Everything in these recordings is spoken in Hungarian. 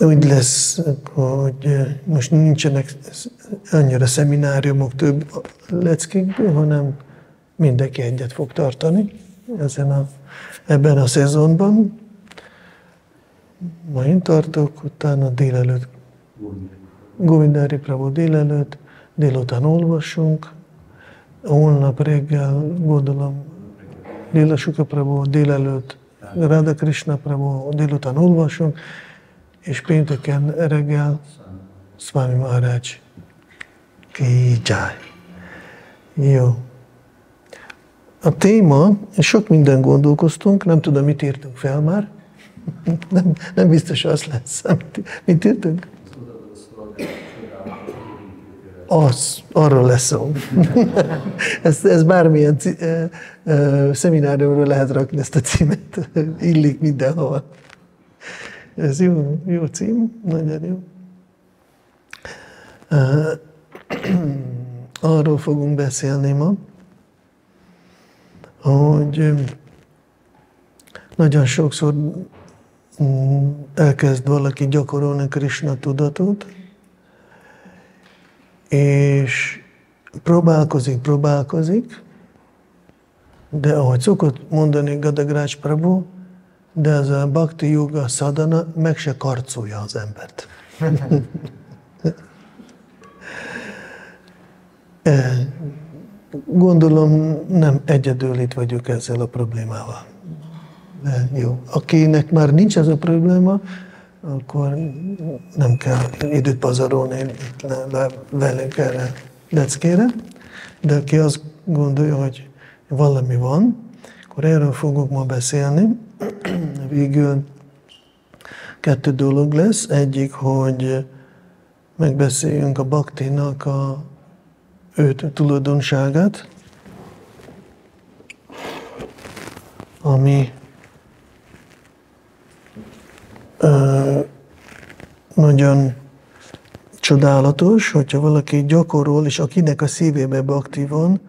úgy lesz, hogy most nincsenek annyira szemináriumok több leckékből, hanem mindenki egyet fog tartani ebben a szezonban. Ma én tartok, utána délelőtt Govindhari Prabhu délelőtt, délután olvasunk, holnap reggel gondolom Lila Shuka Prabhu délelőtt, Radha Krishna Prabhu délután olvasunk, és pénteken reggel Swami Maharaj ki jai. Jó. A téma, sok minden gondolkoztunk, nem tudom, mit írtunk fel már. Nem biztos az lesz. Mit írtunk? Arról lesz szó. Ez bármilyen szemináriumról lehet rakni ezt a címet. Illik mindenhol. Ez jó cím, nagyon jó. Arról fogunk beszélni ma, hogy nagyon sokszor elkezd valaki gyakorolni Krishna tudatot, és próbálkozik, de ahogy szokott mondani Gadagraj Prabhu, de ez a bhakti yoga sadhana meg se karcolja az embert. Gondolom nem egyedül itt vagyok ezzel a problémával. De jó. Akinek már nincs ez a probléma, akkor nem kell időt pazarolni velünk erre leckére. De aki azt gondolja, hogy valami van, akkor erről fogok ma beszélni. Végül 2 dolog lesz. Egyik, hogy megbeszéljünk a bhaktinak a 5 tulajdonságát, ami nagyon csodálatos, hogyha valaki gyakorol, és akinek a szívébe bhakti van.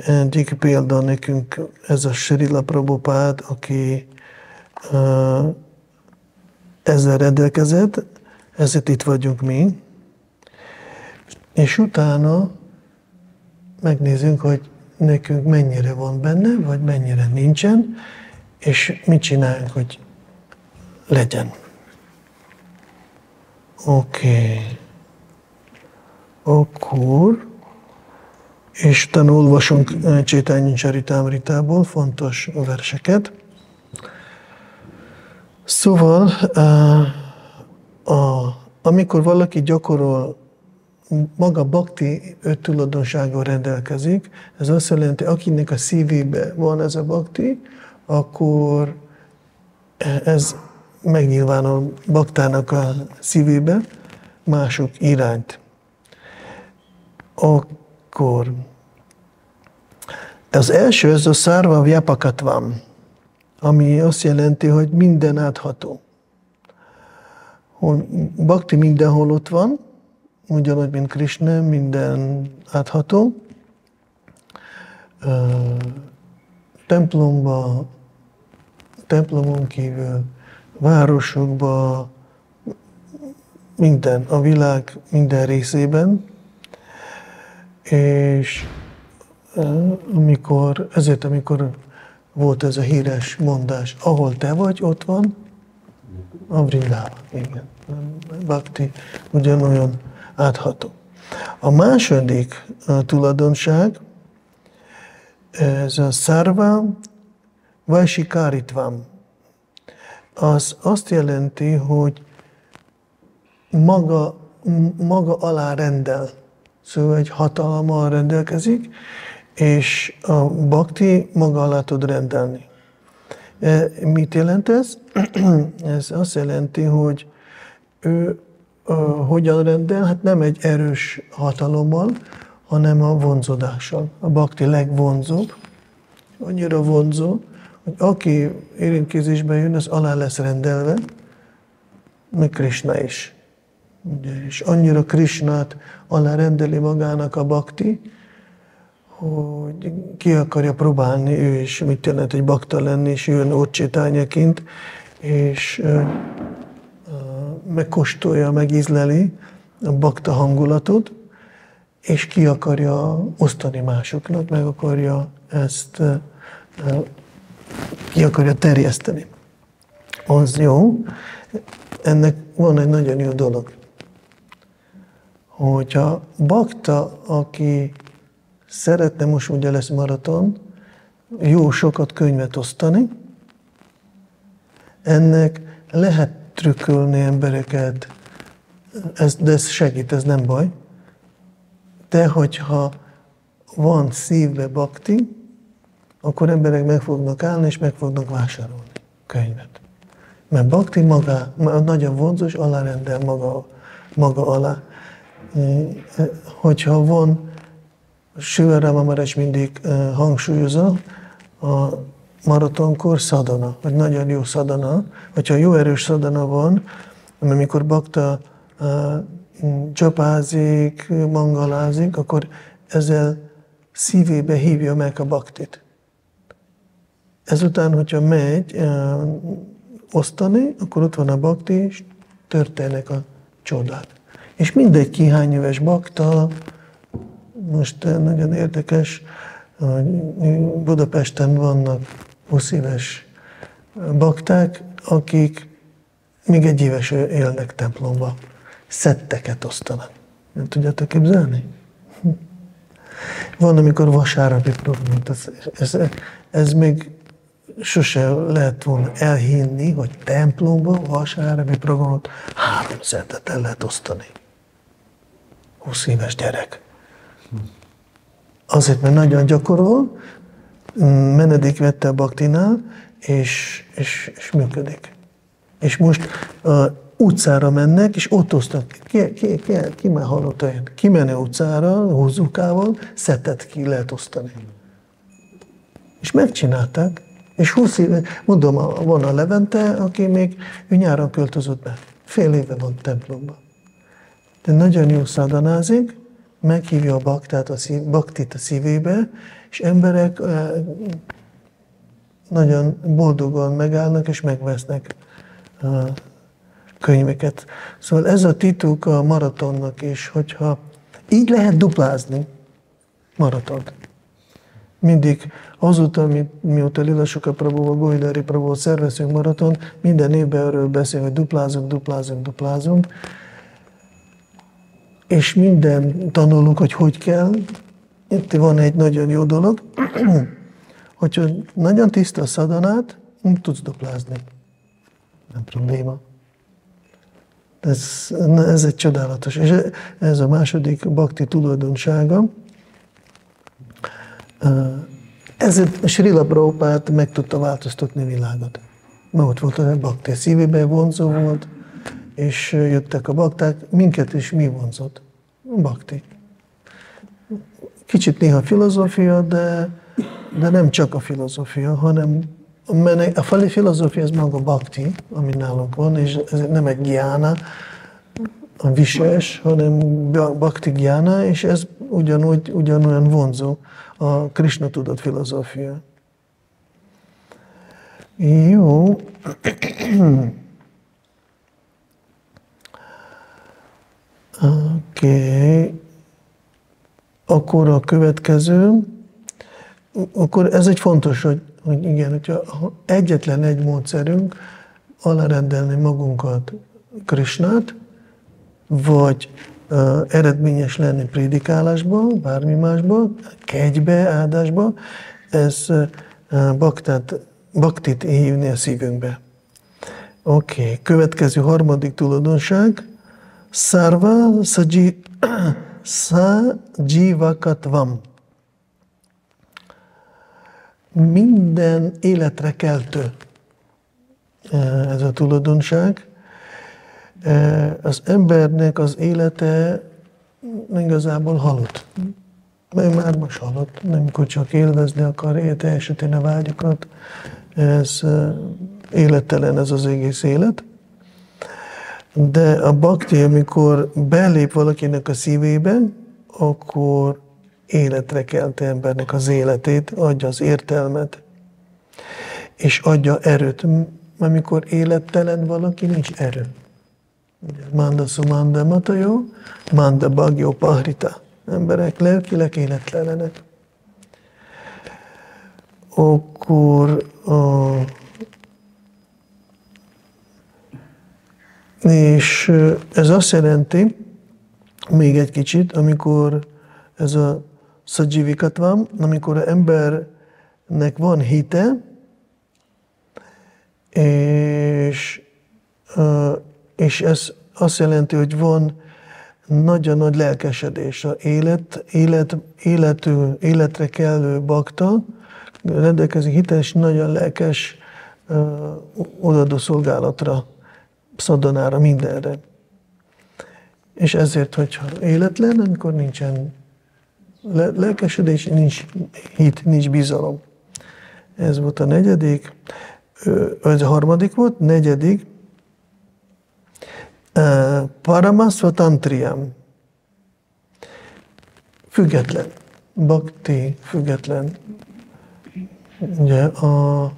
Egyik példa nekünk ez a Srila Prabhupád, aki ezzel rendelkezett, ezért itt vagyunk mi. És utána megnézzünk, hogy nekünk mennyire van benne, vagy mennyire nincsen, és mit csináljunk, hogy legyen. Oké. Akkor, és utána olvasunk Chaitanya Charitamrita-ból fontos verseket. Szóval, amikor valaki gyakorol, maga bhakti 5 tulajdonsággal rendelkezik, ez azt jelenti, akinek a szívébe van ez a bhakti, akkor ez megnyilvánul bhaktának a szívébe mások irányt. Akkor az első, ez a szárva vyapakatvam, ami azt jelenti, hogy minden átható. Bhakti mindenhol ott van, ugyanúgy, mint Krishna, minden átható. Templomon kívül, városokban, minden, a világ minden részében. És amikor volt ez a híres mondás, ahol te vagy, ott van a Vrindában. Igen. Bhakti ugyanolyan átható. A második tulajdonság, ez a szarva vajsikáritvam. Az azt jelenti, hogy maga alá rendel. Szóval egy hatalommal rendelkezik, és a bhakti maga alá tud rendelni. Mit jelent ez? Ez azt jelenti, hogy ő hogyan rendel? Hát nem egy erős hatalommal, hanem a vonzódással. A bhakti legvonzóbb, annyira vonzó, hogy aki érintkezésbe jön, az alá lesz rendelve, meg Krishna is. És annyira Krishnát alárendeli magának a bhakti, hogy ki akarja próbálni ő is, mit jelent egy bakta lenni, és jön ott Chaitanya-ként, és megkóstolja, megízleli a bakta hangulatot, és ki akarja osztani másoknak, meg akarja ezt ki akarja terjeszteni. Az jó. Ennek van egy nagyon jó dolog. Hogyha bakta, aki szeretne, most ugye lesz maraton, jó sokat könyvet osztani, ennek lehet trükkölni embereket, de ez segít, ez nem baj. De hogyha van szívbe bakti, akkor emberek meg fognak állni, és meg fognak vásárolni könyvet. Mert bakti maga nagyon vonzó, és alárendel maga alá. Hogyha van, Srila Rama Maharaj mindig hangsúlyozza, a maratonkor szadana, vagy nagyon jó szadana. Hogyha jó erős szadana van, amikor bakta csapázik, mangalázik, akkor ezzel szívébe hívja meg a baktit. Ezután, hogyha megy osztani, akkor ott van a bakti, és történnek a csodák. És mindegy ki hány éves bakta, most nagyon érdekes, hogy Budapesten vannak 20 éves bakták, akik még egy éves élnek templomba. Szetteket osztanak. Nem tudjátok képzelni? Van, amikor vasárnapi program. Ez még sose lehet volna elhinni, hogy templomban vasárnapi programot 3 szettet el lehet osztani. 20 éves gyerek. Azért, mert nagyon gyakorol, menedék vette a baktinál, és működik. És most utcára mennek, és ott osztak. Ki már hallotta én? Kimenne utcára, húzukával, szettet ki lehet osztani. És megcsinálták. És 20 éve, mondom, van a Levente, aki még ő nyáron költözött be. Fél éve van templomban. De nagyon jó szadanázik, meghívja a baktit a szívébe, és emberek nagyon boldogan megállnak, és megvesznek könyveket. Szóval ez a titok a maratonnak is, hogyha így lehet duplázni maratont. Mindig azóta, mióta Lila Soka Prabhuval, Govindhari Prabhuval szervezünk maraton, minden évben erről beszél, hogy duplázunk. És minden tanulunk, hogy kell. Itt van egy nagyon jó dolog, hogyha nagyon tiszta a szadanát, tudsz duplázni. Nem probléma. Ez egy csodálatos. És ez a második bakti tulajdonsága. Ezért Srila Prabhupád meg tudta változtatni a világot. Mert ott volt a bakti, szívében vonzó volt, és jöttek a bakták, minket is mi vonzott? Bakti. Kicsit néha filozófia, de nem csak a filozófia, hanem a filozófia ez maga bakti, ami nálunk van, és ez nem egy gyána, a vises, hanem bakti gyána, és ez ugyanolyan vonzó a Krishna tudat filozófia. Jó. Oké. Akkor a következő. Akkor ez egy fontos, hogy igen, hogyha egyetlen egy módszerünk alárendelni magunkat Krishnát, vagy eredményes lenni prédikálásban, bármi másban, kegybe, áldásba, ez baktit hívni a szívünkbe. Oké. Következő harmadik tulajdonság, Sarva Sajivakatvam. Minden életre keltő ez a tulajdonság. Az embernek az élete igazából halott. Mert már most halott, amikor csak élvezni akarja, teljesíteni a vágyakat. Ez élettelen ez az egész élet. De a bakti, amikor belép valakinek a szívébe, akkor életre kelti embernek az életét, adja az értelmet, és adja erőt. Amikor élettelen valaki, nincs erő. Manda sumanda matayo, manda bagyo pahrita. Emberek lelkileg élettelenek. Akkor és ez azt jelenti, még egy kicsit, amikor ez a szadzsivikat van, amikor az embernek van hite, és ez azt jelenti, hogy van nagyon nagy lelkesedés. A életre kellő bakta rendelkezik hiteles, nagyon lelkes odaadó szolgálatra, szadanára, mindenre. És ezért, hogyha életlen, amikor nincsen lelkesedés, nincs hit, nincs bizalom. Ez volt a negyedik. Ez a harmadik volt. Negyedik. Paramasvatantriyam. Független. Bhakti, független. Ugye a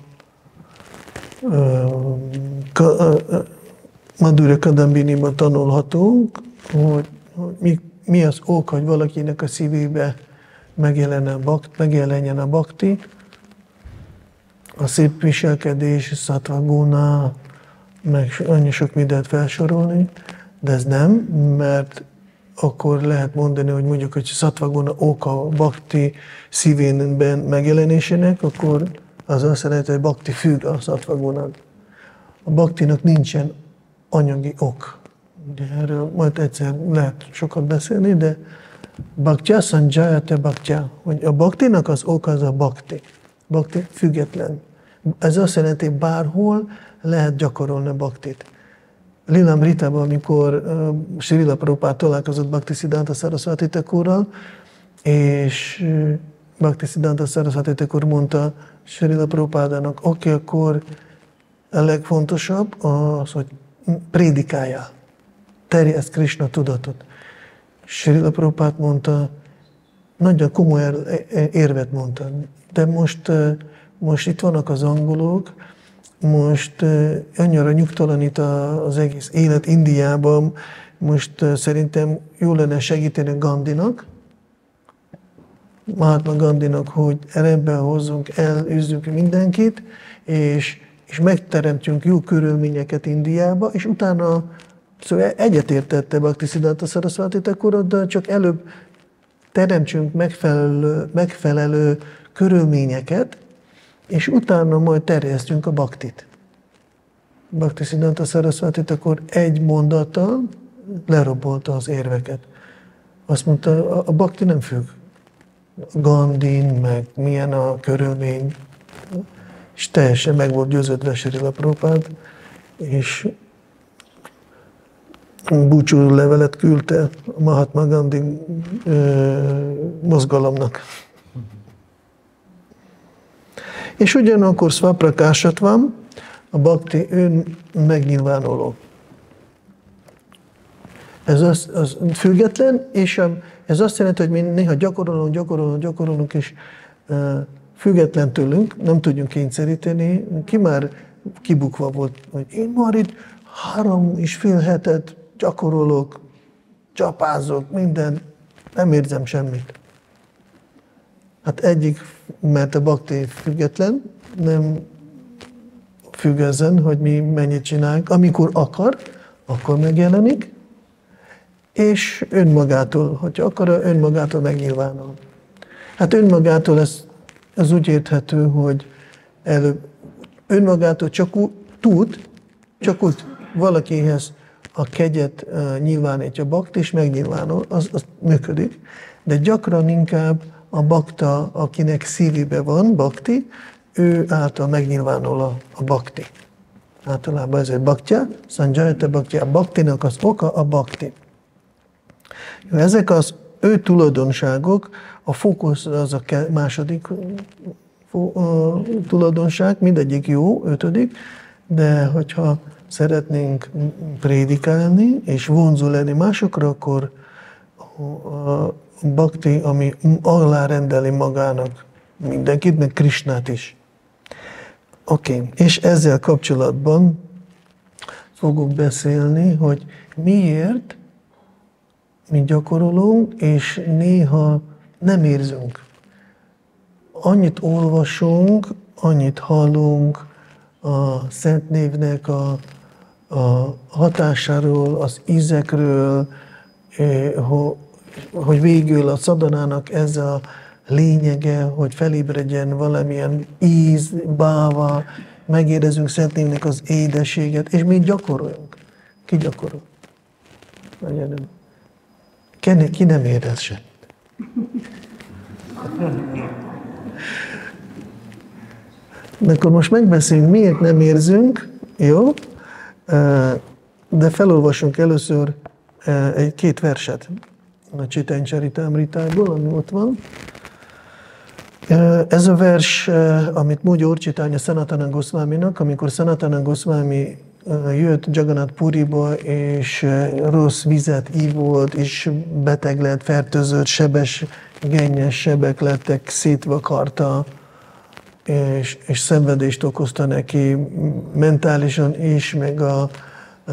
Madhurya Kadambiniban tanulhatunk, hogy mi az ok, hogy valakinek a szívébe megjelenjen a bhakti, a szép viselkedés, sattva guna, meg annyi sok mindent felsorolni, de ez nem, mert akkor lehet mondani, hogy mondjuk, hogy sattva guna oka a bhakti szívénben megjelenésének, akkor az azt jelenti, hogy bhakti függ a sattva gunán. A bhaktinak nincsen anyagi ok. De erről majd egyszer lehet sokat beszélni, de bhaktya sanjayate bhaktya, hogy a bhaktinak az ok az a bhakti. Bhakti független. Ez azt jelenti, hogy bárhol lehet gyakorolni a bhaktit. Lilamritában, amikor Srila Prabhupád találkozott Bhaktisiddhanta Saraswati Thakurral, és Bhaktisiddhanta Saraswati Thakur mondta Srila Prabhupádának, oké, akkor a legfontosabb az, hogy prédikáljál, terjeszd Krishna tudatot. Srila Prabhupád mondta, nagyon komoly érvet mondta, de most itt vannak az angolok, most annyira nyugtalanít az egész élet Indiában, most szerintem jó lenne segíteni Gandhinak, Mahatma Gandhinak, hogy ebben hozzunk, elűzzünk mindenkit, és megteremtjünk jó körülményeket Indiába, és utána szóval egyetértette Bhaktisiddhanta Saraswati Thakurral, de csak előbb teremtsünk megfelelő körülményeket, és utána majd terjesztjünk a bhaktit. Bhaktisiddhanta Saraswati Thakur egy mondattal lerobbolta az érveket. Azt mondta, a bhakti nem függ Gandhin, meg milyen a körülmény, és teljesen meg volt győződve Srila Prabhupád, és búcsú levelet küldte a Mahatma Gandhi mozgalomnak. És ugyanakkor Svaprakásat van, a bhakti ön megnyilvánuló. Ez az független, és ez azt jelenti, hogy mi néha gyakorolunk, és független tőlünk, nem tudjunk kényszeríteni. Ki már kibukva volt, hogy én már itt 3,5 hetet gyakorolok, csapázok, minden, nem érzem semmit. Hát egyik, mert a bhakti független, nem függ ezen, hogy mi mennyit csinálunk. Amikor akar, akkor megjelenik, és önmagától, hogyha akar, önmagától megnyilvánul. Hát önmagától ez úgy érthető, hogy előbb önmagától csak úgy valakihez a kegyet nyilvánítja bhakti, és megnyilvánul, az működik. De gyakran inkább a bhakta, akinek szívébe van bhakti, ő által megnyilvánul a bhakti. Általában ezért bhaktya, sanjayate bhaktya, a bhaktinak az oka a bhakti. Ezek az ő tulajdonságok, a fókusz az a második tulajdonság, mindegyik jó, 5., de hogyha szeretnénk prédikálni és vonzó lenni másokra, akkor a bhakti, ami alárendeli magának mindenkit, meg Krishnát is. Oké. És ezzel kapcsolatban fogok beszélni, hogy miért mi gyakorolunk, és néha nem érzünk. Annyit olvasunk, annyit hallunk a Szent Névnek a hatásáról, az ízekről, hogy végül a szadanának ez a lényege, hogy felébredjen valamilyen íz, báva, megérezünk Szent Névnek az édességet, és mi gyakoroljunk. Ki gyakorol? Ki nem érez semmit. De akkor most megbeszéljünk, miért nem érzünk, jó? De felolvasunk először két verset a Chaitanya Charitamritaból, ami ott van. Ez a vers, amit mondja Úr Chaitanya Sanatana Goswaminak, amikor Sanatana Goswami jött Jagannath Puriba, és rossz vizet ívott, és beteg lett, fertőzött, sebes, gennyes sebek lettek, szétvakarta, és szenvedést okozta neki mentálisan is, meg a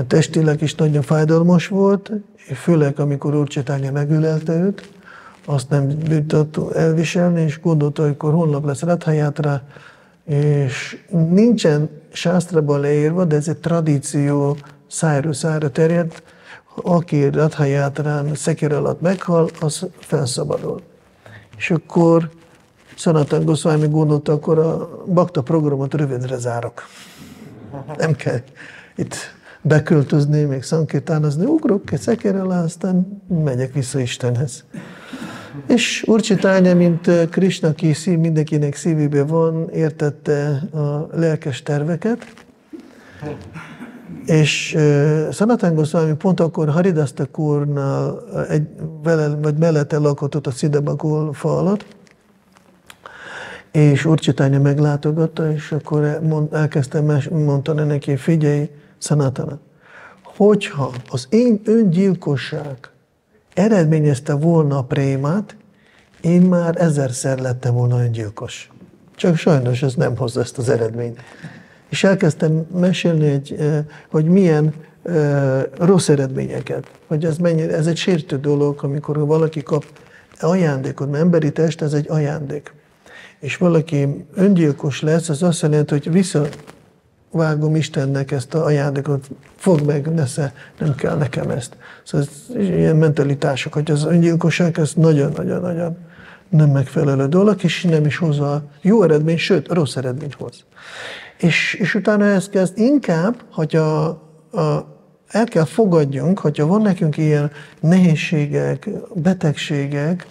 testileg is nagyon fájdalmas volt, főleg amikor Úr Chaitanya megölelte őt, azt nem bírta elviselni, és gondolta, hogy akkor holnap lesz Ratha Yatra, és nincsen sásztrában leírva, de ez egy tradíció, szájról szájra terjedt, aki Ratha Yatrán szekér alatt meghal, az felszabadul. És akkor Sanatana Goswami gondolta, akkor a bakta programot rövidre zárok. Nem kell itt beköltözni, még szankirtánozni, ugrok egy szekér alá, aztán megyek vissza Istenhez. És Úr Chaitanya, mint Krishna, aki mindenkinek szívében van, értette a lelkes terveket, és Sanatana Goswami pont akkor Haridas Thakurnál mellette lakott a Siddha fa alatt, és Úr Chaitanya meglátogatta, és akkor elkezdtem mondani neki, figyelj, Sanatana, hogyha az én öngyilkosság eredményezte volna a prémát, én már 1000-szer lettem volna öngyilkos. Csak sajnos ez nem hozza ezt az eredményt. És elkezdtem mesélni, hogy milyen rossz eredményeket, hogy ez egy sértő dolog, amikor valaki kap ajándékot, mert emberi test, ez egy ajándék. És valaki öngyilkos lesz, az azt jelenti, hogy visszavágom Istennek ezt az ajándékot, fogd meg, nesze, nem kell nekem ezt. Szóval ez ilyen mentalitások, hogy az öngyilkosság, ez nagyon-nagyon-nagyon nem megfelelő dolog, és nem is hozza jó eredmény, sőt, rossz eredményt hoz. És utána ezt kezd inkább, hogyha el kell fogadjunk, hogyha van nekünk ilyen nehézségek, betegségek,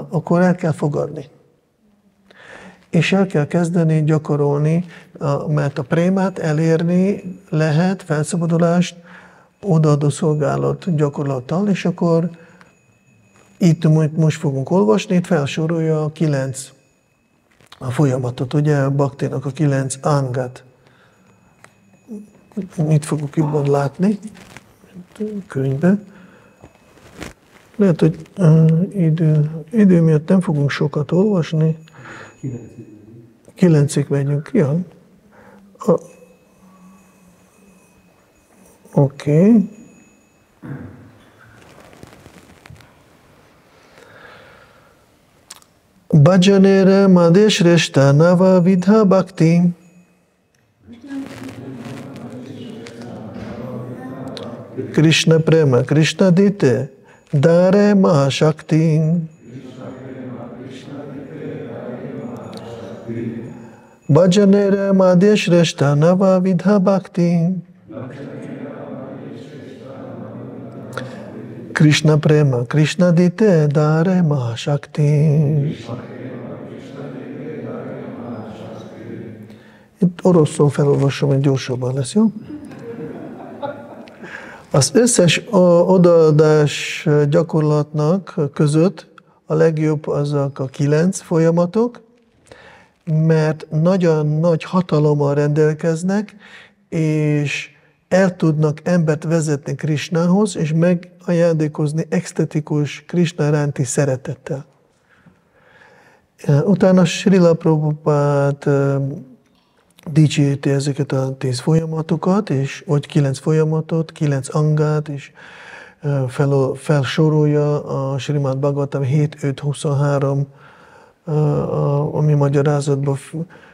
akkor el kell fogadni. És el kell kezdeni gyakorolni, mert a prémát elérni lehet, felszabadulást, odaadó szolgálat gyakorlattal, és akkor itt most fogunk olvasni, itt felsorolja a 9 folyamatot, ugye a Bhaktinak a 9 angát. Itt fogok jobban látni a könyvben. Lehet, hogy idő miatt nem fogunk sokat olvasni. 9-ig megyünk, ja. Oké. Bhajanera madeshreshta nava vidha bhakti. Krishna prema Krishna dite dare mahashakti. Bhajanera madeshreshta nava vidha bhakti. Krishna prema Krishna dite dare mahashakti. Itt oroszul felolvasom, hogy gyorsabban lesz, jó? Az összes odaadás gyakorlatnak között a legjobb azok a 9 folyamatok, mert nagyon nagy hatalommal rendelkeznek, és el tudnak embert vezetni Krishnához, és megajándékozni extatikus Krishna iránti szeretettel. Utána Srila Prabhupád dicsérti ezeket a 10 folyamatokat, és vagy 9 folyamatot, 9 angát, és felsorolja a Srimad Bhagavatam 7.5.23 a mi magyarázatban.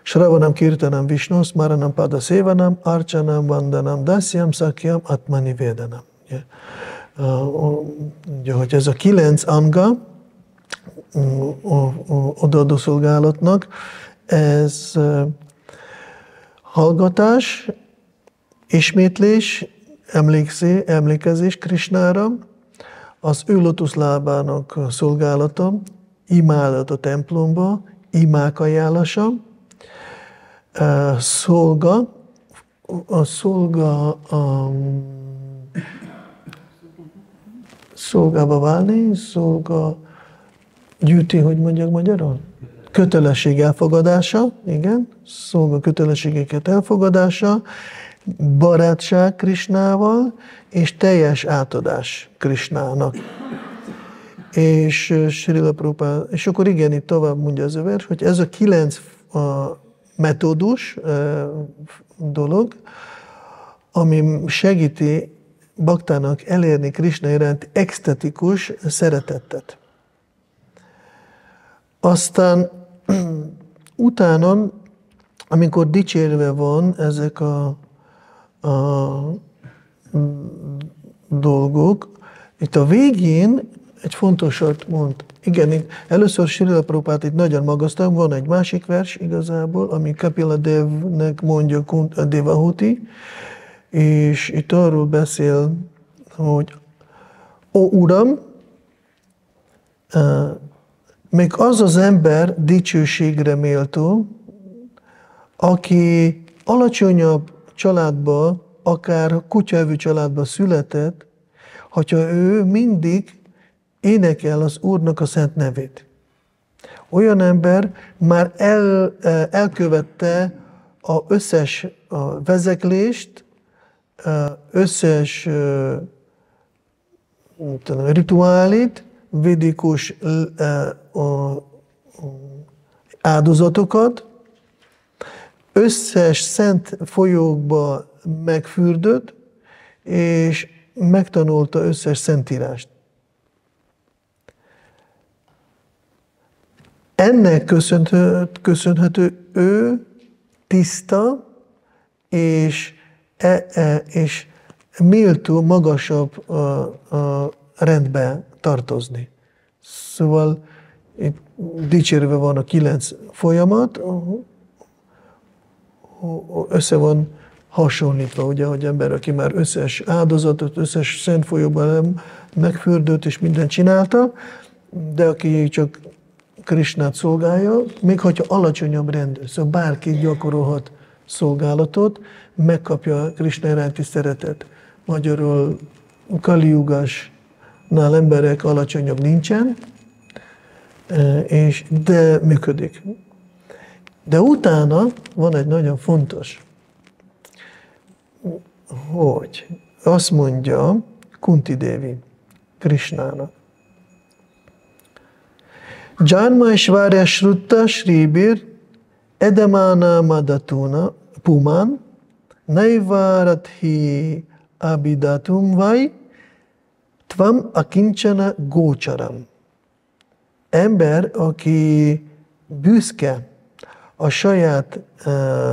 Shravanam kirtanam Vishnu, Smaranam Pada Sevanam, Archanam Vandanam Dasyam Sakyam Atmani Vedanam. Ugye, hogy ez a 9 anga odaadó szolgálatnak, ez hallgatás, ismétlés, emlékezés Krisnára, az ő lotuszlábának szolgálata, imádat a templomba, imák ajánlása, szolgába válni, gyűjti, hogy mondjak magyarul? Kötelesség elfogadása, igen, szolga kötelességeket elfogadása, barátság Krisnával, és teljes átadás Krisnának. És Srila Prabhupád, és akkor igen, itt tovább mondja az a vers, hogy ez a 9 metódus dolog, ami segíti baktának elérni Krisna iránt extatikus szeretetet. Aztán utána, amikor dicsérve van ezek a dolgok, itt a végén egy fontosat mond. Igen, először Srila Prabhupád itt nagyon magasztal, van egy másik vers igazából, ami Kapila Devnek mondja a Devahuti, és itt arról beszél, hogy ó Uram, még az az ember dicsőségre méltó, aki alacsonyabb családba, akár kutyaevő családba született, hogyha ő mindig énekel az Úrnak a szent nevét. Olyan ember már elkövette az összes vezeklést, összes rituálét, védikus áldozatokat, összes szent folyókba megfürdött, és megtanulta összes szentírást. Ennek köszönhető ő tiszta és méltó magasabb rendbe tartozni. Szóval itt dicsérve van a 9 folyamat, össze van hasonlítva, ugye, hogy ember, aki már összes áldozatot, összes szent folyóban megfürdött és mindent csinálta, de aki csak Krisnát szolgálja, még hogyha alacsonyabb rendű, szóval bárki gyakorolhat szolgálatot, megkapja Krisna iránti szeretet. Magyarul Kaliugasnál emberek alacsonyabb nincsen, de működik. De utána van egy nagyon fontos, hogy azt mondja Kunti Devi Krisnának. Janma Ishvarya Shrutta Shribir Edamana Madatuna Puman Naivaradhi Abidatum Vai Tvam Akincsana Gócsaram. Ember, aki büszke a saját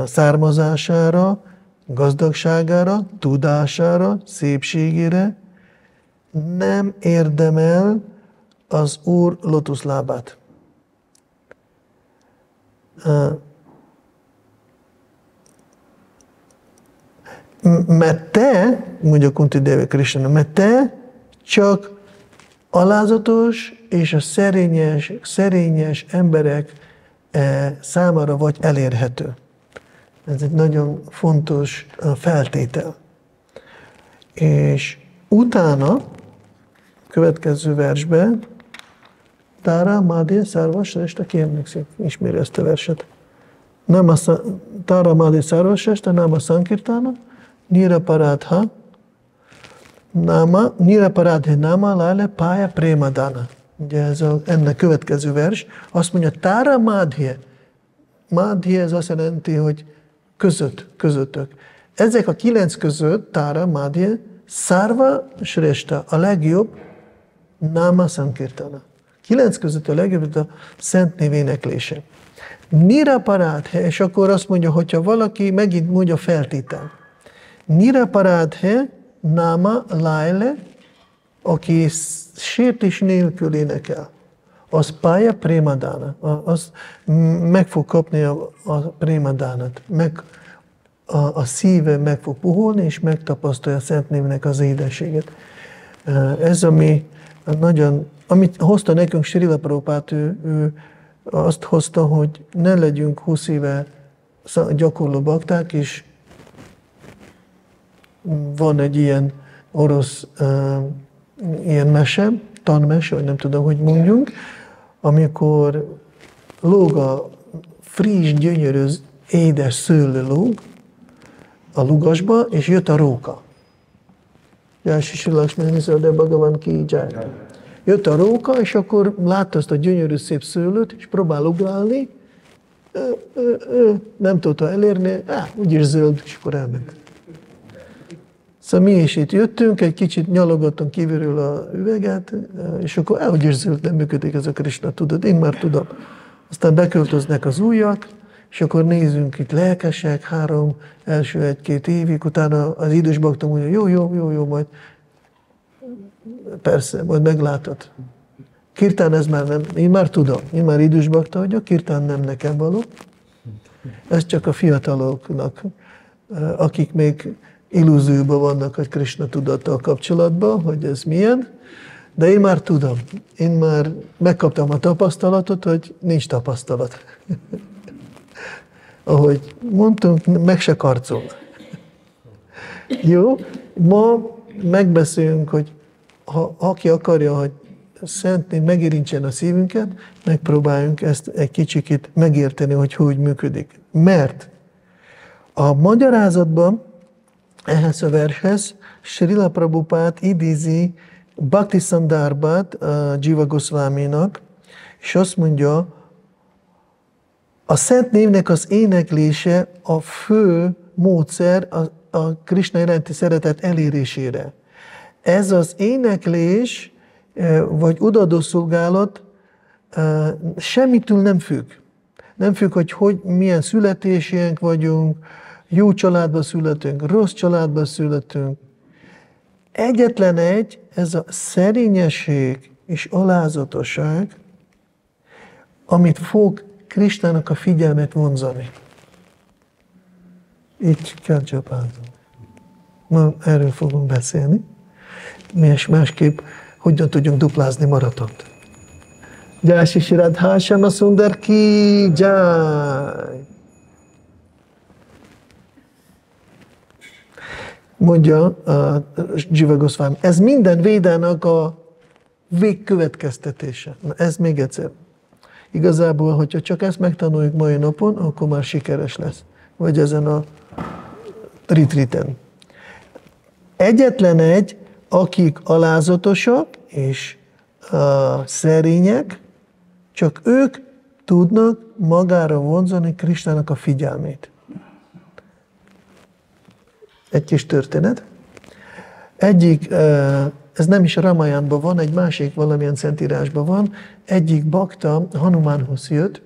származására, gazdagságára, tudására, szépségére, nem érdemel az Úr lotuszlábát. Mert te, mondja Kunti Devi Krishna, mert te csak alázatos és a szerényes emberek számára vagy elérhető. Ez egy nagyon fontos feltétel. És utána, következő versben, Tára Mádé Szárvasresta, ki emlékszik, ismeri ezt a verset. Tára Mádé Szárvasresta, Náma Sankirtána, Niraparadha, Niraparadhe Náma Lále Pája Prémadána. Ugye ez ennek következő vers. Azt mondja, Tára Mádhye. Mádhye ez azt jelenti, hogy közöttök. Ezek a 9 között, Tára, Madhya, Szárva, Sresta, a legjobb Náma Sankirtana. 9 között a legjobb a szent név éneklése. Niraparadhe, és akkor azt mondja, hogyha valaki megint mondja feltétel. Niraparadhe Náma Laile, aki sértés nélkül énekel, az pálya prémadána, az meg fog kapni a prémadánat, a szíve meg fog puholni, és megtapasztalja a Szent Névnek az édességet. Ez, amit hozta nekünk Srila Prabhupád, ő azt hozta, hogy ne legyünk 20 éve gyakorló bakták, és van egy ilyen orosz ilyen mese, tanmese, vagy nem tudom, hogy mondjunk, amikor lóg a friss, gyönyörű, édes szőlő lóg a lugasba, és jött a róka. Jási Lakshmani Sarda Bhagavan ki jai. Jött a róka, és akkor látta azt a gyönyörű szép szőlőt, és próbál ugrálni, nem tudta elérni, úgyis zöld, és akkor elment. Szóval mi is itt jöttünk, egy kicsit nyalogattunk kívülről a üveget, és akkor úgyis zöld, nem működik ez a Krisna, tudod, én már tudom. Aztán beköltöznek az újak, és akkor nézzünk itt lelkesek, első 1-2 évig, utána az idős bakta mondja, jó, majd persze, majd meglátod. Kirtán ez már nem, én már tudom, én már idős bakta vagyok, kirtán nem nekem való. Ez csak a fiataloknak, akik még illúzióban vannak a Krisna tudattal kapcsolatban, hogy ez milyen, de én már tudom, én már megkaptam a tapasztalatot, hogy nincs tapasztalat. Ahogy mondtunk, meg se karcol. Jó, ma megbeszélünk, hogy ha aki akarja, hogy Szent megérintsen a szívünket, megpróbáljunk ezt egy kicsikét megérteni, hogy működik. Mert a magyarázatban ehhez a vershez Srila Prabhupád idézi Bhakti Sandarbhat Jiva Goswaminak, és azt mondja, a Szent Névnek az éneklése a fő módszer a Krisna iránti szeretet elérésére. Ez az éneklés, vagy odaadó szolgálat semmitől nem függ. Nem függ, hogy milyen születésünk vagyunk, jó családba születünk, rossz családba születünk. Egyetlen egy, ez a szerényesség és alázatosság, amit fog Krisnának a figyelmet vonzani. Így kell csapálni. Ma erről fogunk beszélni. És másképp hogyan tudjunk duplázni maratont. Jai Shri Radha Shama Sundar ki jai! Mondja a Jiva Goswami, ez minden védának a végkövetkeztetése. Na, ez még egyszer. Igazából, hogyha csak ezt megtanuljuk mai napon, akkor már sikeres lesz. Vagy ezen a retreaten. Egyetlen egy, akik alázatosak és szerények, csak ők tudnak magára vonzani Krisnának a figyelmét. Egy kis történet. Egyik, ez nem is a Ramayánban van, egy másik valamilyen szentírásban van, egyik bakta Hanumánhoz jött,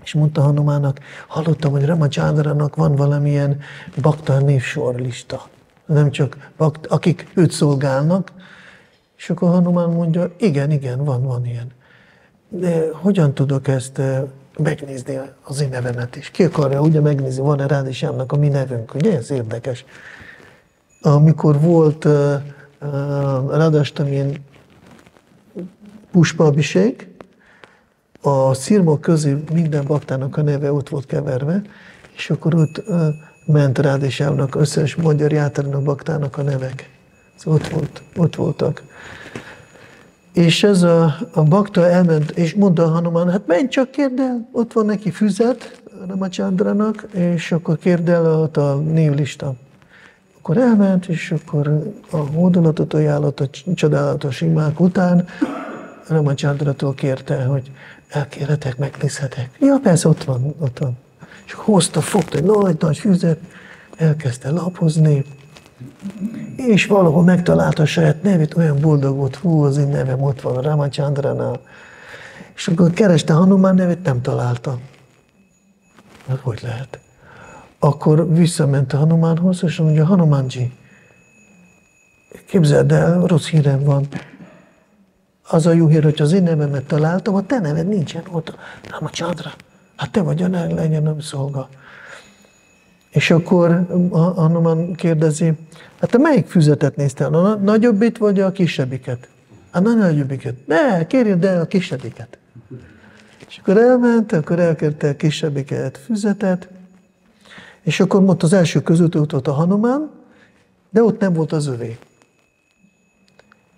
és mondta Hanumának, hallottam, hogy Ramachandrának van valamilyen bakta névsorlista. Nem csak akik őt szolgálnak, és akkor Hanumán mondja, igen, van ilyen. De hogyan tudok ezt megnézni az én nevemet is? Ki akarja ugye megnézni, van-e Rádhisyámnak a mi nevünk? Ugye ez érdekes. Amikor volt Radhashtamin Pushpa Abhishek, a szirmok közül minden baktának a neve ott volt keverve, és akkor ott ment Rádhisyámnak, összes magyar játrának baktának a nevek. Szóval ott voltak. És ez a bakta elment, és mondta a Hanumán, hát menj csak, kérd el, ott van neki füzet Ramachandrának, és akkor kérd el ott a névlista. Akkor elment, és akkor a hódolatot ajánlott a csodálatos imák után, Ramachandrától kérte, hogy elkérhetek, megnézhetek. Ja, persze, ott van. És hozta, fogta egy nagy füzet, elkezdte lapozni, és valahol megtalálta a saját nevét, olyan boldog volt, hú, az én nevem ott van a Ramachandranál. És akkor kereste Hanuman nevét, nem találta. Hát hogy lehet? Akkor visszament a Hanumanhoz, és mondja, Hanumanji, képzeld el, rossz hírem van. Az a jó hír, hogy az én nevemet találtam, a te neved nincsen ott. Ramachandra, hát te vagy a legyen szolga. És akkor Hanuman kérdezi, hát te melyik füzetet néztél? A nagyobbit vagy a kisebbiket? A nagyobbiket. Ne, kérjed el a kisebbiket. És akkor elment, akkor elkérte a kisebbiket füzetet, és akkor ott az első között ott volt a Hanuman, de ott nem volt az övé.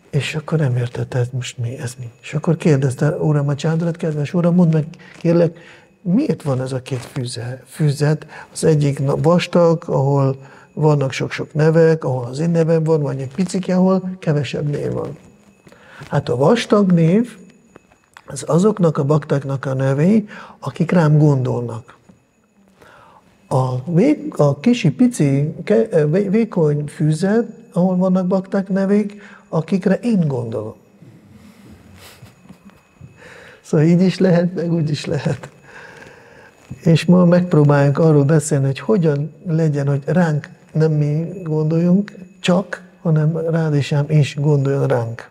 És akkor nem értette, ez most mi, ez mi. És akkor kérdezte Ramachandrat, kedves uram, mondd meg, kérlek, miért van ez a két füzet? Az egyik vastag, ahol vannak sok-sok nevek, ahol az én nevem van, vagy egy picike, ahol kevesebb név van. Hát a vastag név, az azoknak a baktáknak a nevei, akik rám gondolnak. A kisi, pici, vékony füzet, ahol vannak bakták nevék, akikre én gondolom. Szóval így is lehet, meg úgy is lehet. És ma megpróbáljunk arról beszélni, hogy hogyan legyen, hogy ránk nem mi gondoljunk csak, hanem rád és ám is gondoljon ránk.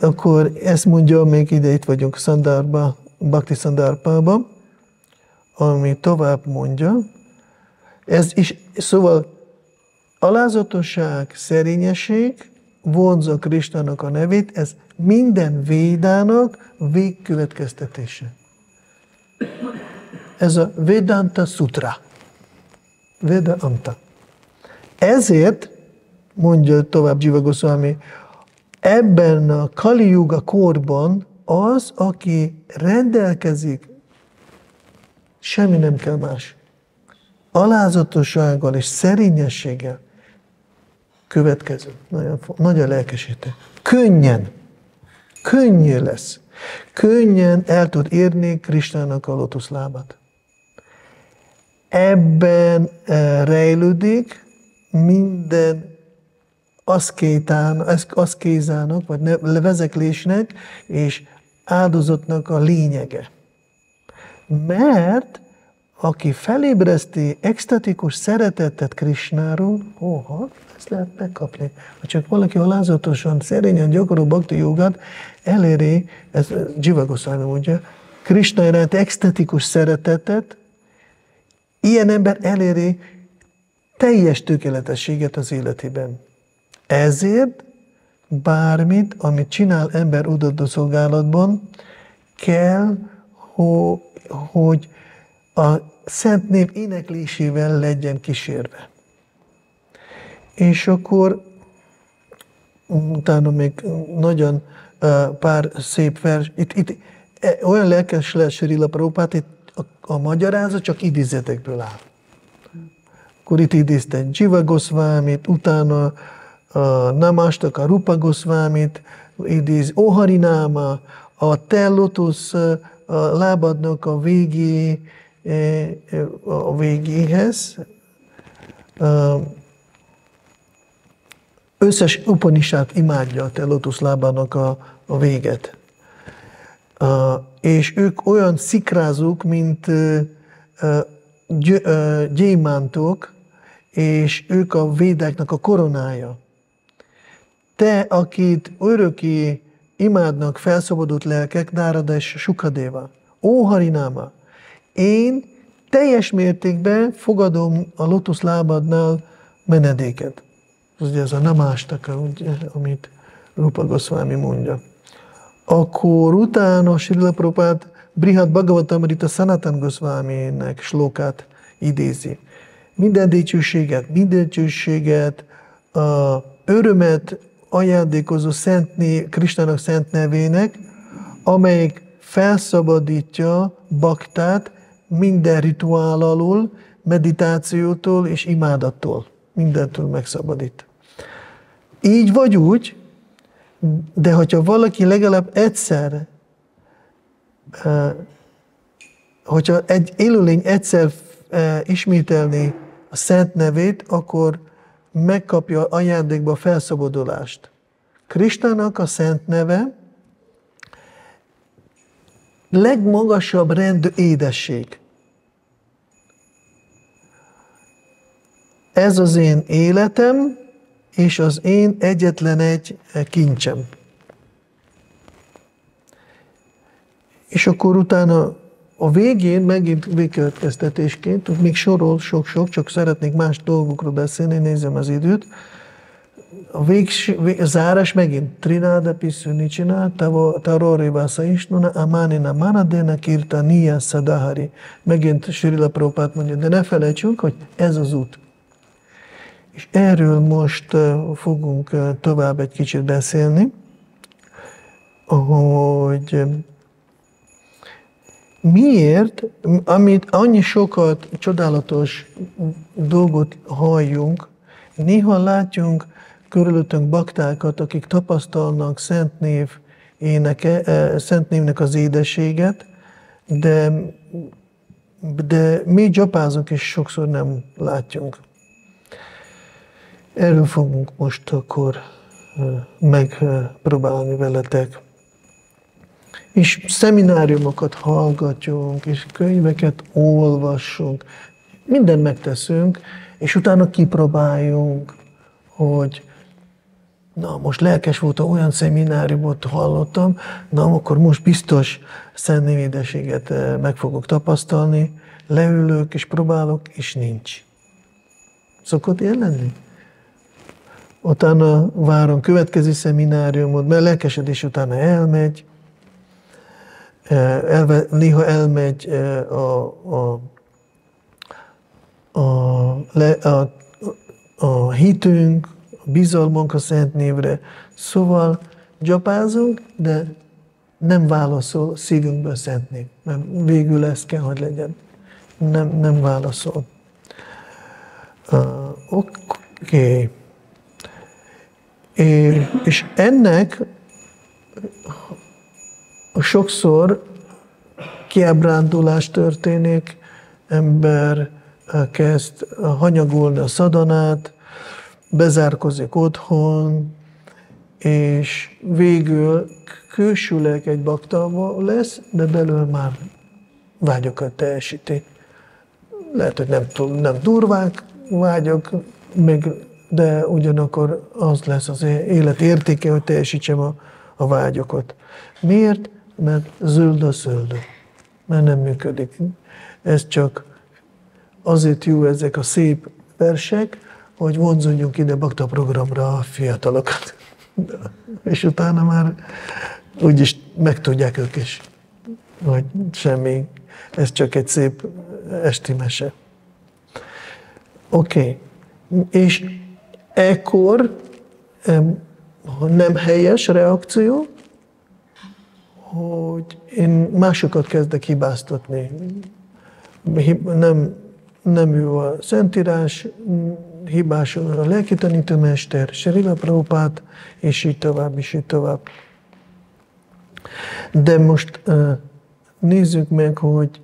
Akkor ezt mondja, még ide itt vagyunk Szandárba, Bhakti Szandárpában, ami tovább mondja. Ez is, szóval alázatosság, szerényesség vonzza Krisnának a nevét, ez minden védának végkövetkeztetése. Ez a Vedanta Sutra. Vedanta. Ezért, mondja tovább Jiva Goswami, ebben a Kali Yuga korban az, aki rendelkezik, semmi nem kell más. Alázatossággal és szerényességgel következő. Nagy a lelkesítés. Könnyű lesz. Könnyen el tud érni Krisnának a lotuszlábát. Ebben rejlődik minden aszkézának, vagy vezeklésnek és áldozatnak a lényege. Mert aki felébreszti extatikus szeretetet Krisnáról, ezt lehet megkapni. Ha csak valaki alázatosan, szerényen gyakorol bhakti jogát, eléri, ez Jiva Goswami mondja, Krisna iránt extatikus szeretetet, ilyen ember eléri teljes tökéletességet az életében. Ezért bármit, amit csinál ember odaadó szolgálatban, kell, hogy a szent név éneklésével legyen kísérve. És akkor utána még nagyon pár szép vers. Itt olyan lelkes lesz Srila Prabhupád, itt a magyarázat csak idézetekből áll. Akkor itt idézte Jiva Goswamit, utána a Namastaka Rupa Goswamit, idéz Oharináma, a te lotusz lábadnak a végéhez. Összes Upanishad imádja a te lotuszlábának a véget. És ők olyan szikrázók, mint gyémántok, és ők a védáknak a koronája. Te, akit örökké imádnak felszabadult lelkek, Nárada és Sukadéva, ó Harináma, én teljes mértékben fogadom a lotuszlábadnál menedéket. Ugye ez a namástaka, amit Rupa Goswami mondja. Akkor utána Srila Prabhupád Brihad Bhagavatamrita Sanatan Goswaminek slókát idézi. Minden dicsőséget, örömet ajándékozó Krisnának szent nevének, amelyik felszabadítja baktát minden rituál alól, meditációtól és imádattól. Mindentől megszabadít. Így vagy úgy, de hogyha valaki legalább egyszer hogyha egy élőlény egyszer ismételni a szent nevét, akkor megkapja ajándékba a felszabadulást. Krisnának a szent neve legmagasabb rendű édesség. Ez az én életem, és az én egyetlen egy kincsem. És akkor utána a végén, megint végkövetkeztetésként, még sorol sok-sok, csak szeretnék más dolgokról beszélni, nézem az időt. A zárás megint Trinádapi Szünicsinál, Tarori Vasa Isnuna, Amanina Manadena Kirta Niya Sadahari. Megint Srila Prabhupád mondja, de ne felejtsünk, hogy ez az út. És erről most fogunk tovább egy kicsit beszélni, hogy miért, amit annyi sokat csodálatos dolgot halljunk, néha látjunk körülöttünk baktákat, akik tapasztalnak szent névnek az édességet, de mi dzsapázunk és sokszor nem látjunk. Erről fogunk most akkor megpróbálni veletek. És szemináriumokat hallgatjunk, és könyveket olvassunk. Mindent megteszünk, és utána kipróbáljunk, hogy na, most lelkes voltam, olyan szemináriumot hallottam, na, akkor most biztos szent névédességet meg fogok tapasztalni, leülök és próbálok, és nincs. Szokott ilyen lenni? Utána várom következő szemináriumot, mert lelkesedés utána elmegy, néha elmegy a hitünk, a bizalmunk a szent névre. Szóval dzsapázunk, de nem válaszol szívünkből szent név. Mert végül ez kell, hogy legyen. Nem válaszol. Oké. És ennek sokszor kiábrándulás történik, ember kezd hanyagolni a szadanát, bezárkozik otthon, és végül külsőleg egy bakta lesz, de belül már vágyokat teljesíti. Lehet, hogy nem durvák vágyok, de ugyanakkor az lesz az élet értéke, hogy teljesítsem a vágyokat. Miért? Mert zöld a szöldő. Mert nem működik. Ez csak azért jó ezek a szép versek, hogy vonzódjunk ide bakta programra a fiatalokat. És utána már úgyis megtudják ők is, hogy semmi. Ez csak egy szép esti mese. Oké. És ekkor nem helyes reakció, hogy én másokat kezdek hibáztatni. Nem ő a Szentírás, hibás a lelkitanítómester, Srila Prabhupád, és így tovább, és így tovább. De most nézzük meg, hogy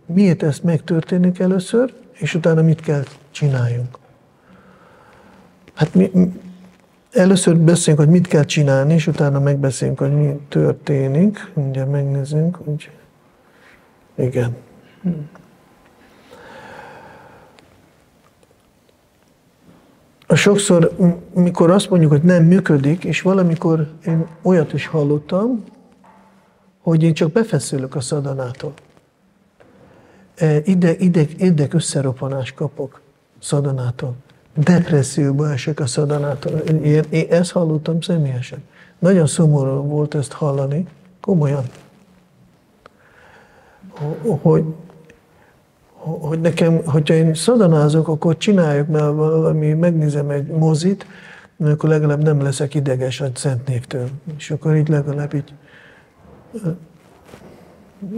miért ez megtörténik először, és utána mit kell csináljunk. Hát először beszéljünk, hogy mit kell csinálni, és utána megbeszéljünk, hogy mi történik. Mindjárt megnézzünk, hogy igen. Sokszor, mikor azt mondjuk, hogy nem működik, és valamikor én olyat is hallottam, hogy én csak befeszülök a szadanától. Ideg összeroppanást kapok szadanától. Depresszióba esek a szadanától. Én ezt hallottam személyesen. Nagyon szomorú volt ezt hallani, komolyan. Hogy nekem, hogyha én szadanázok, akkor csináljuk, mert valami, megnézem egy mozit, mert akkor legalább nem leszek ideges a Szent Névtől. És akkor így legalább így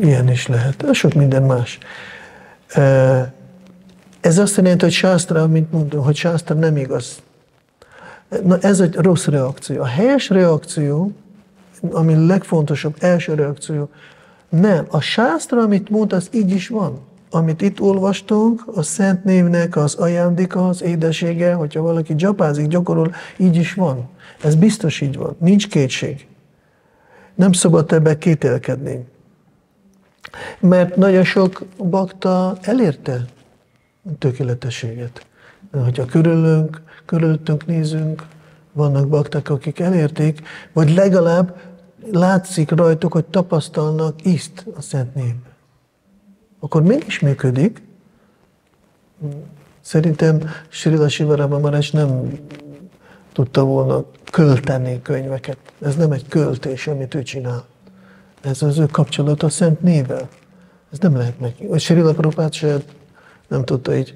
ilyen is lehet. Sok minden más. Ez azt jelenti, hogy sásztra, mint mondom, hogy sásztra nem igaz. Na, ez egy rossz reakció. A helyes reakció, ami legfontosabb, első reakció, Nem, a sásztra, amit mond, az így is van. Amit itt olvastunk, a Szent Névnek az ajándéka, az édesége, hogyha valaki dzsapázik, gyakorol, így is van. Ez biztos így van, nincs kétség. Nem szabad ebbe kételkedni. Mert nagyon sok bakta elérte a tökéletességet. Hogyha körülöttünk nézünk, vannak bakták, akik elérték, vagy legalább látszik rajtuk, hogy tapasztalnak ízt a Szent Névben. Akkor mégis működik. Szerintem Srila Sivarama Maharaj nem tudta volna költeni könyveket. Ez nem egy költés, amit ő csinál. Ez az ő kapcsolat a Szent Névvel. Ez nem lehet neki. Vagy Srila Prabhupád se nem tudta így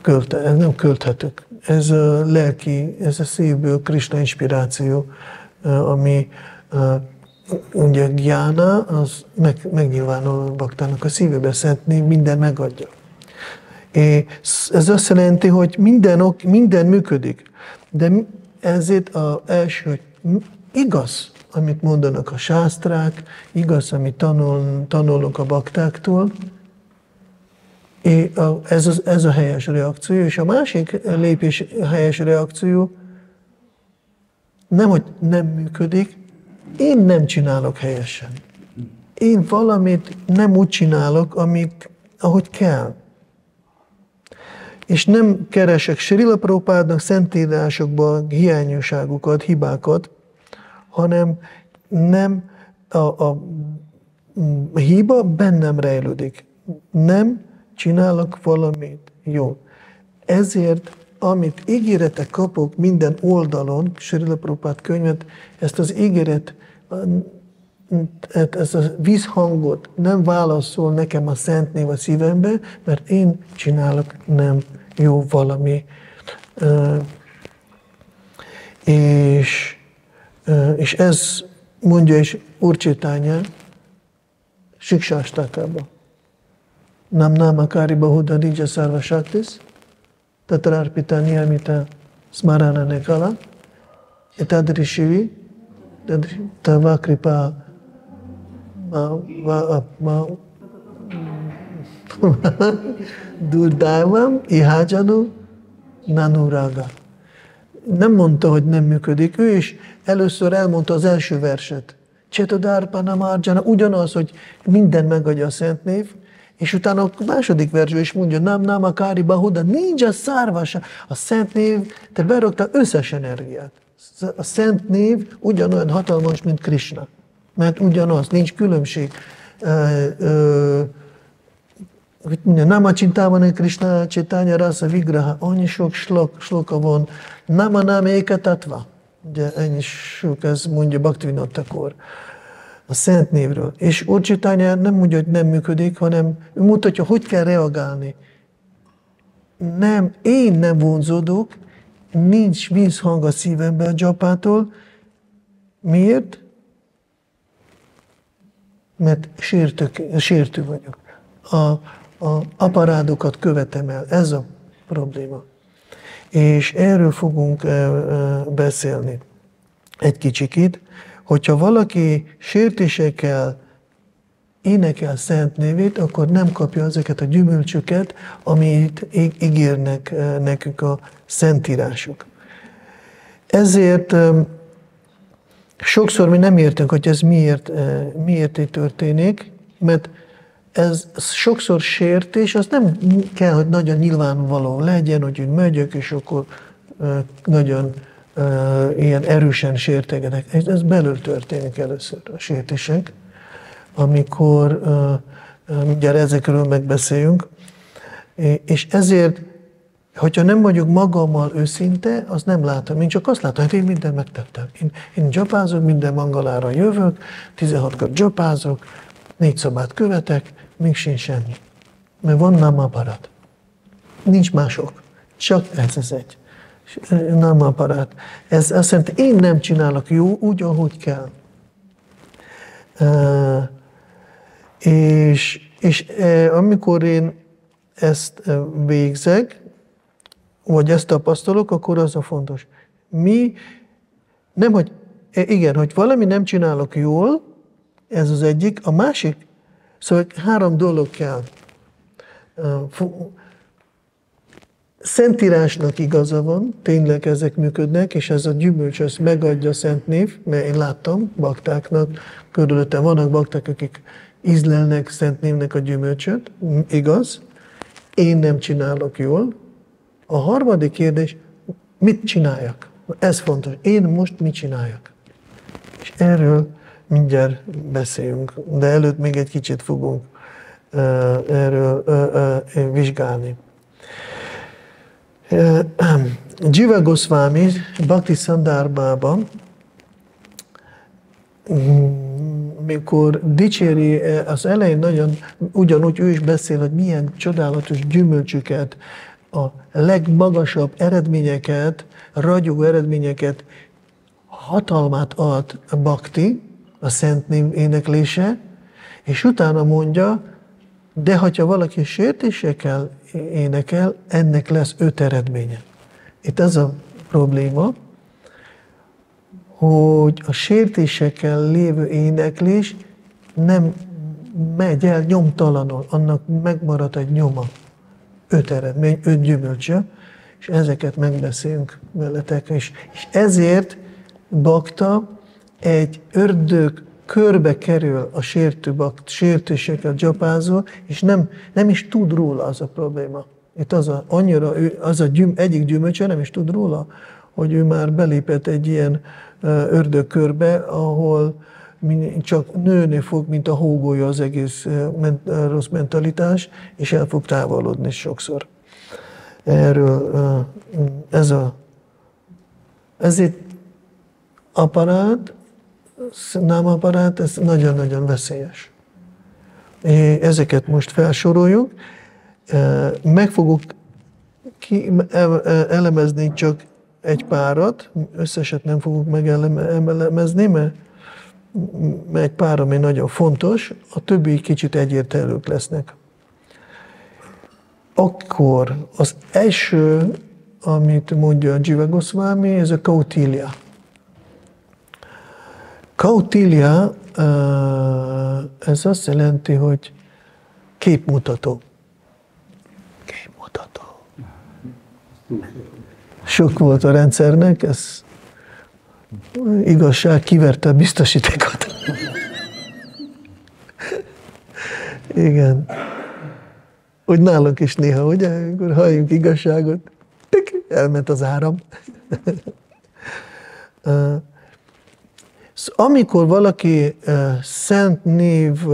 költeni. Ez nem költhetők. Ez a lelki, ez a szívből Krishna inspiráció, ami ugye gyána, az megnyilvánul a baktának a szívébe, Szent Név minden megadja. És ez azt jelenti, hogy minden működik. De ezért az első, hogy igaz, amit mondanak a sásztrák, igaz, amit tanulunk a baktáktól, ez a helyes reakció, és a másik lépés helyes reakció nem, hogy nem működik, én nem csinálok helyesen. Én valamit nem úgy csinálok, ahogy kell. És nem keresek Srila Prabhupádnak szentírásokban hiányosságokat, hibákat, hanem nem a hiba bennem rejlődik. Nem csinálok valamit jó. Ezért, amit ígéretek kapok minden oldalon, Srila Prabhupád könyvet, ezt az ígéret, ezt a vízhangot nem válaszol nekem a Szent Név a szívembe, mert én csinálok nem jó valami. És ez mondja is Úr Chaitanya Siksástákában. Nam nama kariba huda nija sarva shaktis, tatrarpita niyamita smarana nekala, etadrishivi, tava kripa durdávam, ihajanu, nanuraga. Nem mondta, hogy nem működik. Ő is először elmondta az első verset. Csetodárpana marjana, ugyanaz, hogy minden megadja a Szent Név, és utána a második versben is mondja, nam a kári bahuda, nincs a szárvása. A Szent Név, te berogtál összes energiát. A Szent Név ugyanolyan hatalmas, mint Krishna. Mert ugyanaz, nincs különbség. Nama Csintávane Krishna Chaitanya Rasa Vigraha, annyi sok sloka van. Nama Ekatatva. Ugye ennyi sok, ez mondja Bhaktivinoda Thakur a Szent Névről. És Úr Chaitanya nem mondja, hogy nem működik, hanem ő mutatja, hogy kell reagálni. Nem, én nem vonzódok, nincs vízhang a szívemben a dzsapától. Miért? Mert sértő vagyok. A aparádokat követem el. Ez a probléma. És erről fogunk beszélni egy kicsikét, hogyha valaki sértésekkel énekel Szent Névét, akkor nem kapja ezeket a gyümölcsöket, amit ígérnek nekünk a szentírások. Ezért sokszor mi nem értünk, hogy ez miért így történik, mert ez sokszor sértés, az nem kell, hogy nagyon nyilvánvaló legyen, hogy úgy megyek, és akkor nagyon ilyen erősen sértegenek. Ez belül történik először a sértések, amikor mindjárt ezekről megbeszéljünk. És ezért, hogyha nem vagyok magammal őszinte, azt nem látom. Én csak azt látom, hogy én mindent megtettem. Én dzsapázok, minden mangalára jövök, 16-kor dzsapázok, 4 szobát követek, még sincs semmi. Mert van námaparát. Nincs mások. Csak ez egy. Námaparát. Ez azt jelenti, én nem csinálok jó úgy, ahogy kell. És amikor én ezt végzek, vagy ezt tapasztalok, akkor az a fontos. Mi nem, hogy igen, hogy valami nem csinálok jól, Ez az egyik. A másik, szóval 3 dolog kell. Szentírásnak igaza van, tényleg ezek működnek, és ez a gyümölcs, ez megadja a szent név, mert én láttam baktáknak, körülöttem vannak bakták, akik ízlelnek szent névnek a gyümölcsöt, igaz, én nem csinálok jól. A harmadik kérdés, mit csináljak? Ez fontos. Én most mit csináljak? És erről mindjárt beszélünk, de előtt még egy kicsit fogunk erről vizsgálni. Jiva Goswami Bhakti Sandarbhában, mikor dicséri, az elején nagyon, ugyanúgy ő is beszél, hogy milyen csodálatos gyümölcsöket, a legmagasabb eredményeket, ragyogó eredményeket, hatalmát ad a bhakti, a szent név éneklése, és utána mondja, de ha valaki sértésekkel énekel, ennek lesz 5 eredménye. Itt az a probléma, hogy a sértésekkel lévő éneklés nem megy el nyomtalanul, annak megmarad egy nyoma. 5 eredmény, 5 gyümölcse, és ezeket megbeszélünk veletek. És ezért bakta egy ördög körbe kerül a sértéseket dzsapázó, és nem is tud róla, az a probléma. Itt egyik gyümölcse nem is tud róla, hogy ő már belépett egy ilyen ördögkörbe, ahol csak nőni fog, mint a hógolya az egész rossz mentalitás, és el fog távolodni sokszor. Erről ezért námaparát, ez nagyon-nagyon veszélyes. Ezeket most felsoroljuk. Meg fogok elemezni csak egy párat, összeset nem fogok megelemezni, mert egy pár, ami nagyon fontos, a többi kicsit egyértelműek lesznek. Akkor az első, amit mondja a Jiva Goswami, ez a Kautilya. Kautilya, ez azt jelenti, hogy képmutató. Képmutató. Sok volt a rendszernek, ez igazság kiverte a biztosítékot. Igen. Úgy nálunk is néha, ugye, amikor halljunk igazságot, elment az áram. Amikor valaki szent név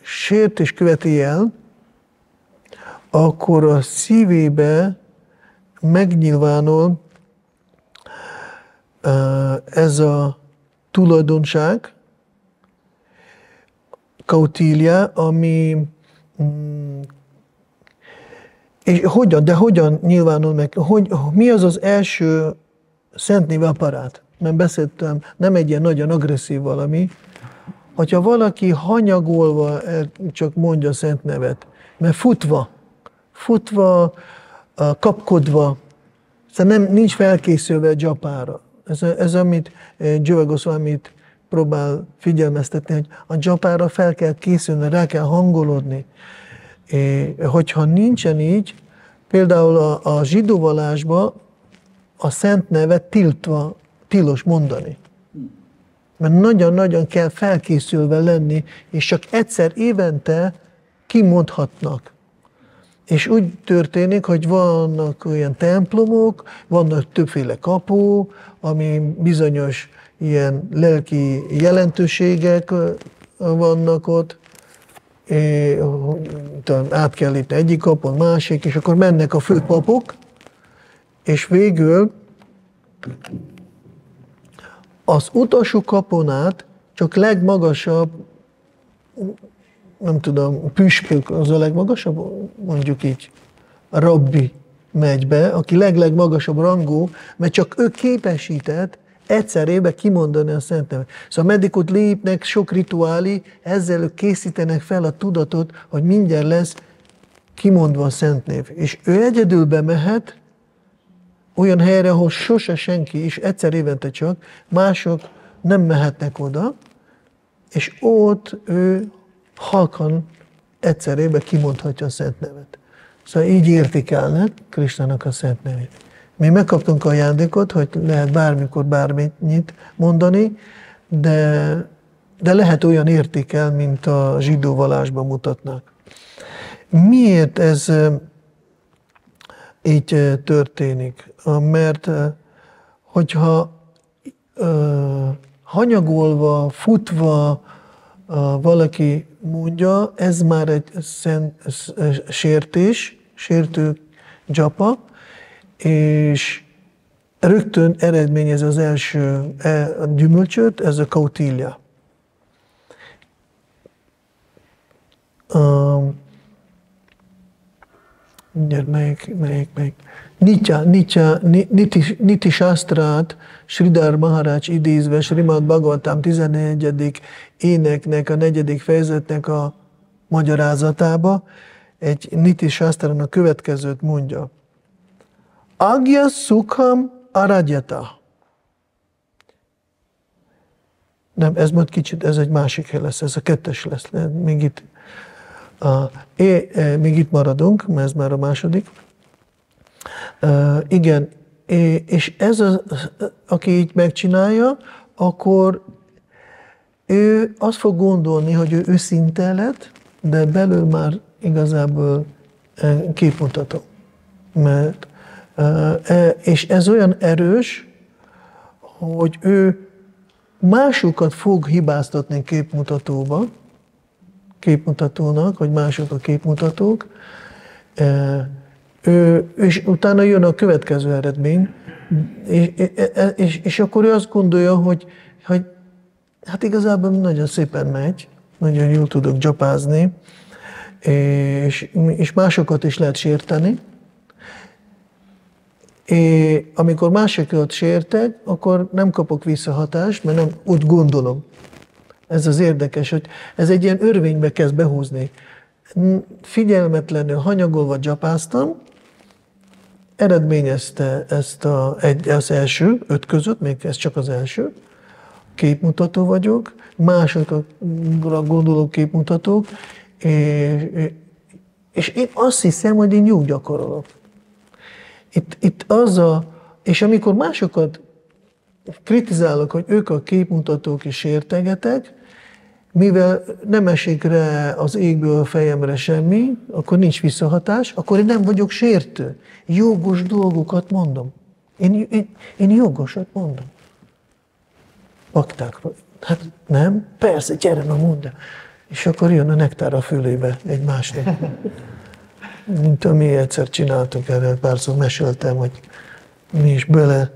sértés követi el, akkor a szívébe megnyilvánul ez a tulajdonság, Kautilya, ami és hogyan nyilvánul meg? Mi az az első szent név apparát? Mert beszéltem, nem egy ilyen nagyon agresszív valami. Hogyha valaki hanyagolva csak mondja a szent nevet, mert futva, kapkodva, szóval nincs felkészülve a dzsapára. Ez amit Jiva Goswami próbál figyelmeztetni, hogy a dzsapára fel kell készülni, rá kell hangolódni. Hogyha nincsen így, például a zsidó vallásban a szent nevet tilos mondani. Mert nagyon-nagyon kell felkészülve lenni, és csak egyszer évente kimondhatnak. És úgy történik, hogy vannak olyan templomok, vannak többféle kapu, ami bizonyos ilyen lelki jelentőségek vannak ott, át kell lépni egyik kapon, másik, és akkor mennek a főpapok, és végül az utolsó kapon át csak legmagasabb, nem tudom, püspök az a legmagasabb, mondjuk így, a rabbi megy be, aki legmagasabb rangú, mert csak ő képesített egyszer évben kimondani a szent nevet. Szóval meddig ott lépnek sok rituálé, ezzel ők készítenek fel a tudatot, hogy mindjárt lesz kimondva a szent név. És ő egyedül bemehet olyan helyre, ahol sose senki, és egyszer évente csak, mások nem mehetnek oda, és ott ő halkan egyszerébe kimondhatja a szent nevet. Szóval így értékelnek Krisnának a szent nevét. Mi megkaptunk a ajándékot, hogy lehet bármikor bármit mondani, de lehet olyan értékel, mint a zsidó vallásban mutatnak. Miért ez így történik? Mert hogyha hanyagolva, futva valaki mondja, ez már egy sértés, sértő dzsapa, és rögtön eredményez az első gyümölcsöt, ez a kautilya. Melyik? Niti Sásztrát Sridhar Maharaj idézve Srimad Bhagavatam 14. éneknek, a 4. fejezetnek a magyarázatába egy Niti Sásztrának következőt mondja. Agya Sukham Aragyata. Nem, ez majd kicsit, ez egy másik hely lesz, ez a 2. lesz, még itt. Még itt maradunk, mert ez már a második. Igen, és ez aki így megcsinálja, akkor ő azt fog gondolni, hogy ő őszinte lett, de belül már igazából képmutató. Mert, és ez olyan erős, hogy ő másokat fog hibáztatni képmutatónak, vagy mások a képmutatók, és utána jön a következő eredmény, és akkor ő azt gondolja, hogy hát igazából nagyon szépen megy, nagyon jól tudok dzsapázni, és másokat is lehet sérteni. Amikor másokat sértek, akkor nem kapok visszahatást, mert nem úgy gondolom. Ez az érdekes, hogy ez egy ilyen örvénybe kezd behúzni. Figyelmetlenül, hanyagolva dzsapáztam, eredményezte ezt az első 5 között, még ez csak az első, képmutató vagyok, másokra gondoló képmutatók, és én azt hiszem, hogy én jó gyakorolok. Itt és amikor másokat kritizálok, hogy ők a képmutatók és sértegetek, mivel nem esik rá az égből a fejemre semmi, akkor nincs visszahatás, akkor én nem vagyok sértő. Jogos dolgokat mondom. Én jogosat mondom. Baktákról. Hát nem? Persze, gyere, na mondd. És akkor jön a nektár a fülébe egy másnak. Mint ami egyszer csináltuk, erre párszor meséltem, hogy mi is bele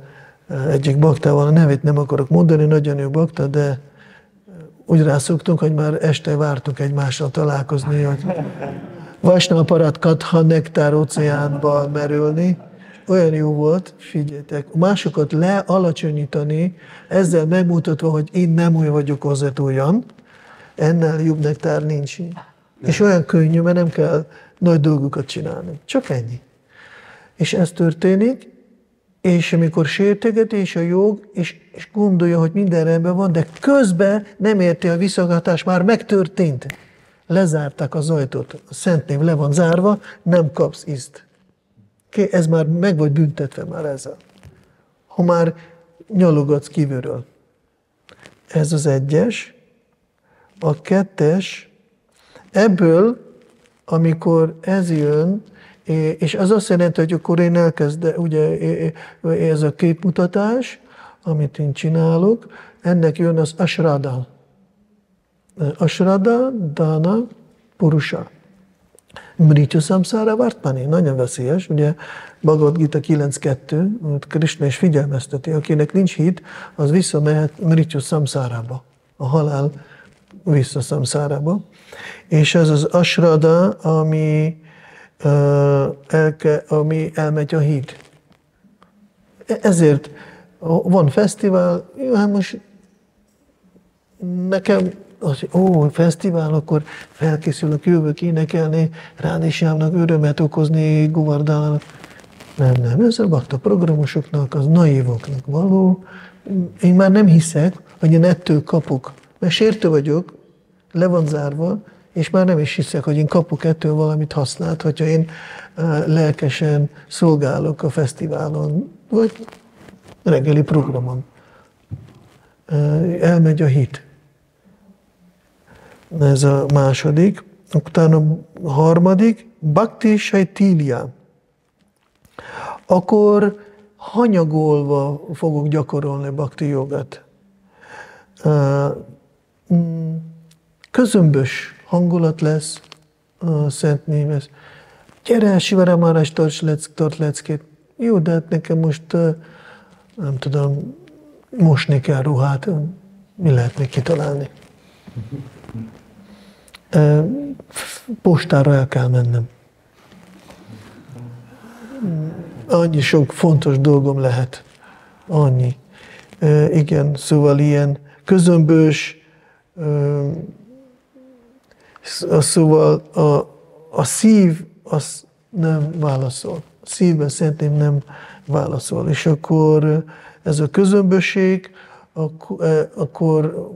egyik baktával, a nevét nem akarok mondani, nagyon jó bakta, de úgy rászoktunk, hogy már este vártunk egymásra találkozni, hogy Vaisnava Parat Katha nektár óceánba merülni. Olyan jó volt, figyeljetek, másokat lealacsonyítani, ezzel megmutatva, hogy én nem olyan vagyok azért olyan, ennél jobb nektár nincs. És olyan könnyű, mert nem kell nagy dolgokat csinálni. Csak ennyi. És ez történik, és amikor sértegetés a jog, és gondolja, hogy minden rendben van, de közben nem érti a visszahatás, már megtörtént. Lezárták az ajtót, a szent név le van zárva, nem kapsz ízt. Ez már meg vagy büntetve már ezzel. Ha már nyalogatsz kívülről. Ez az 1-es. A 2-es, ebből, amikor ez jön, és az azt jelenti, hogy akkor én elkezdem, ugye ez a képmutatás, amit én csinálok, ennek jön az asrada. Asrada, dana, purusha. Mrityu samsara vartmani, nagyon veszélyes, ugye Bhagavad Gita 9.2, Krishna is figyelmezteti, akinek nincs hit, az visszamehet Mrityu samsárába, a halál vissza samsárába. És ez az asrada, ami elmegy a hit. Ezért van fesztivál, hát most nekem fesztivál, akkor felkészülök, jövök énekelni, Rádésyámnak örömet okozni, Govardhánának. Nem, ez a bakta programosoknak, az naívoknak való. Én már nem hiszek, hogy én ettől kapok mert sértő vagyok, le van zárva, és már nem is hiszek, hogy én kapok ettől valamit használt, hogyha én lelkesen szolgálok a fesztiválon, vagy reggeli programon. Elmegy a hit. Ez a második. Utána a harmadik, Bhakti Shaitilya. Akkor hanyagolva fogok gyakorolni bhakti jogát. Közömbös hangulat lesz a Szent Névhez. Gyere, Sivara Maharaj, tart leckét. Jó, de hát nekem most, nem tudom, mosni kell ruhát. Mi lehet még kitalálni? Postára el kell mennem. Annyi sok fontos dolgom lehet. Annyi. Igen, szóval ilyen közömbös, szóval a szív az nem válaszol. A szívben szerintem nem válaszol. És akkor ez a közömbösség, akkor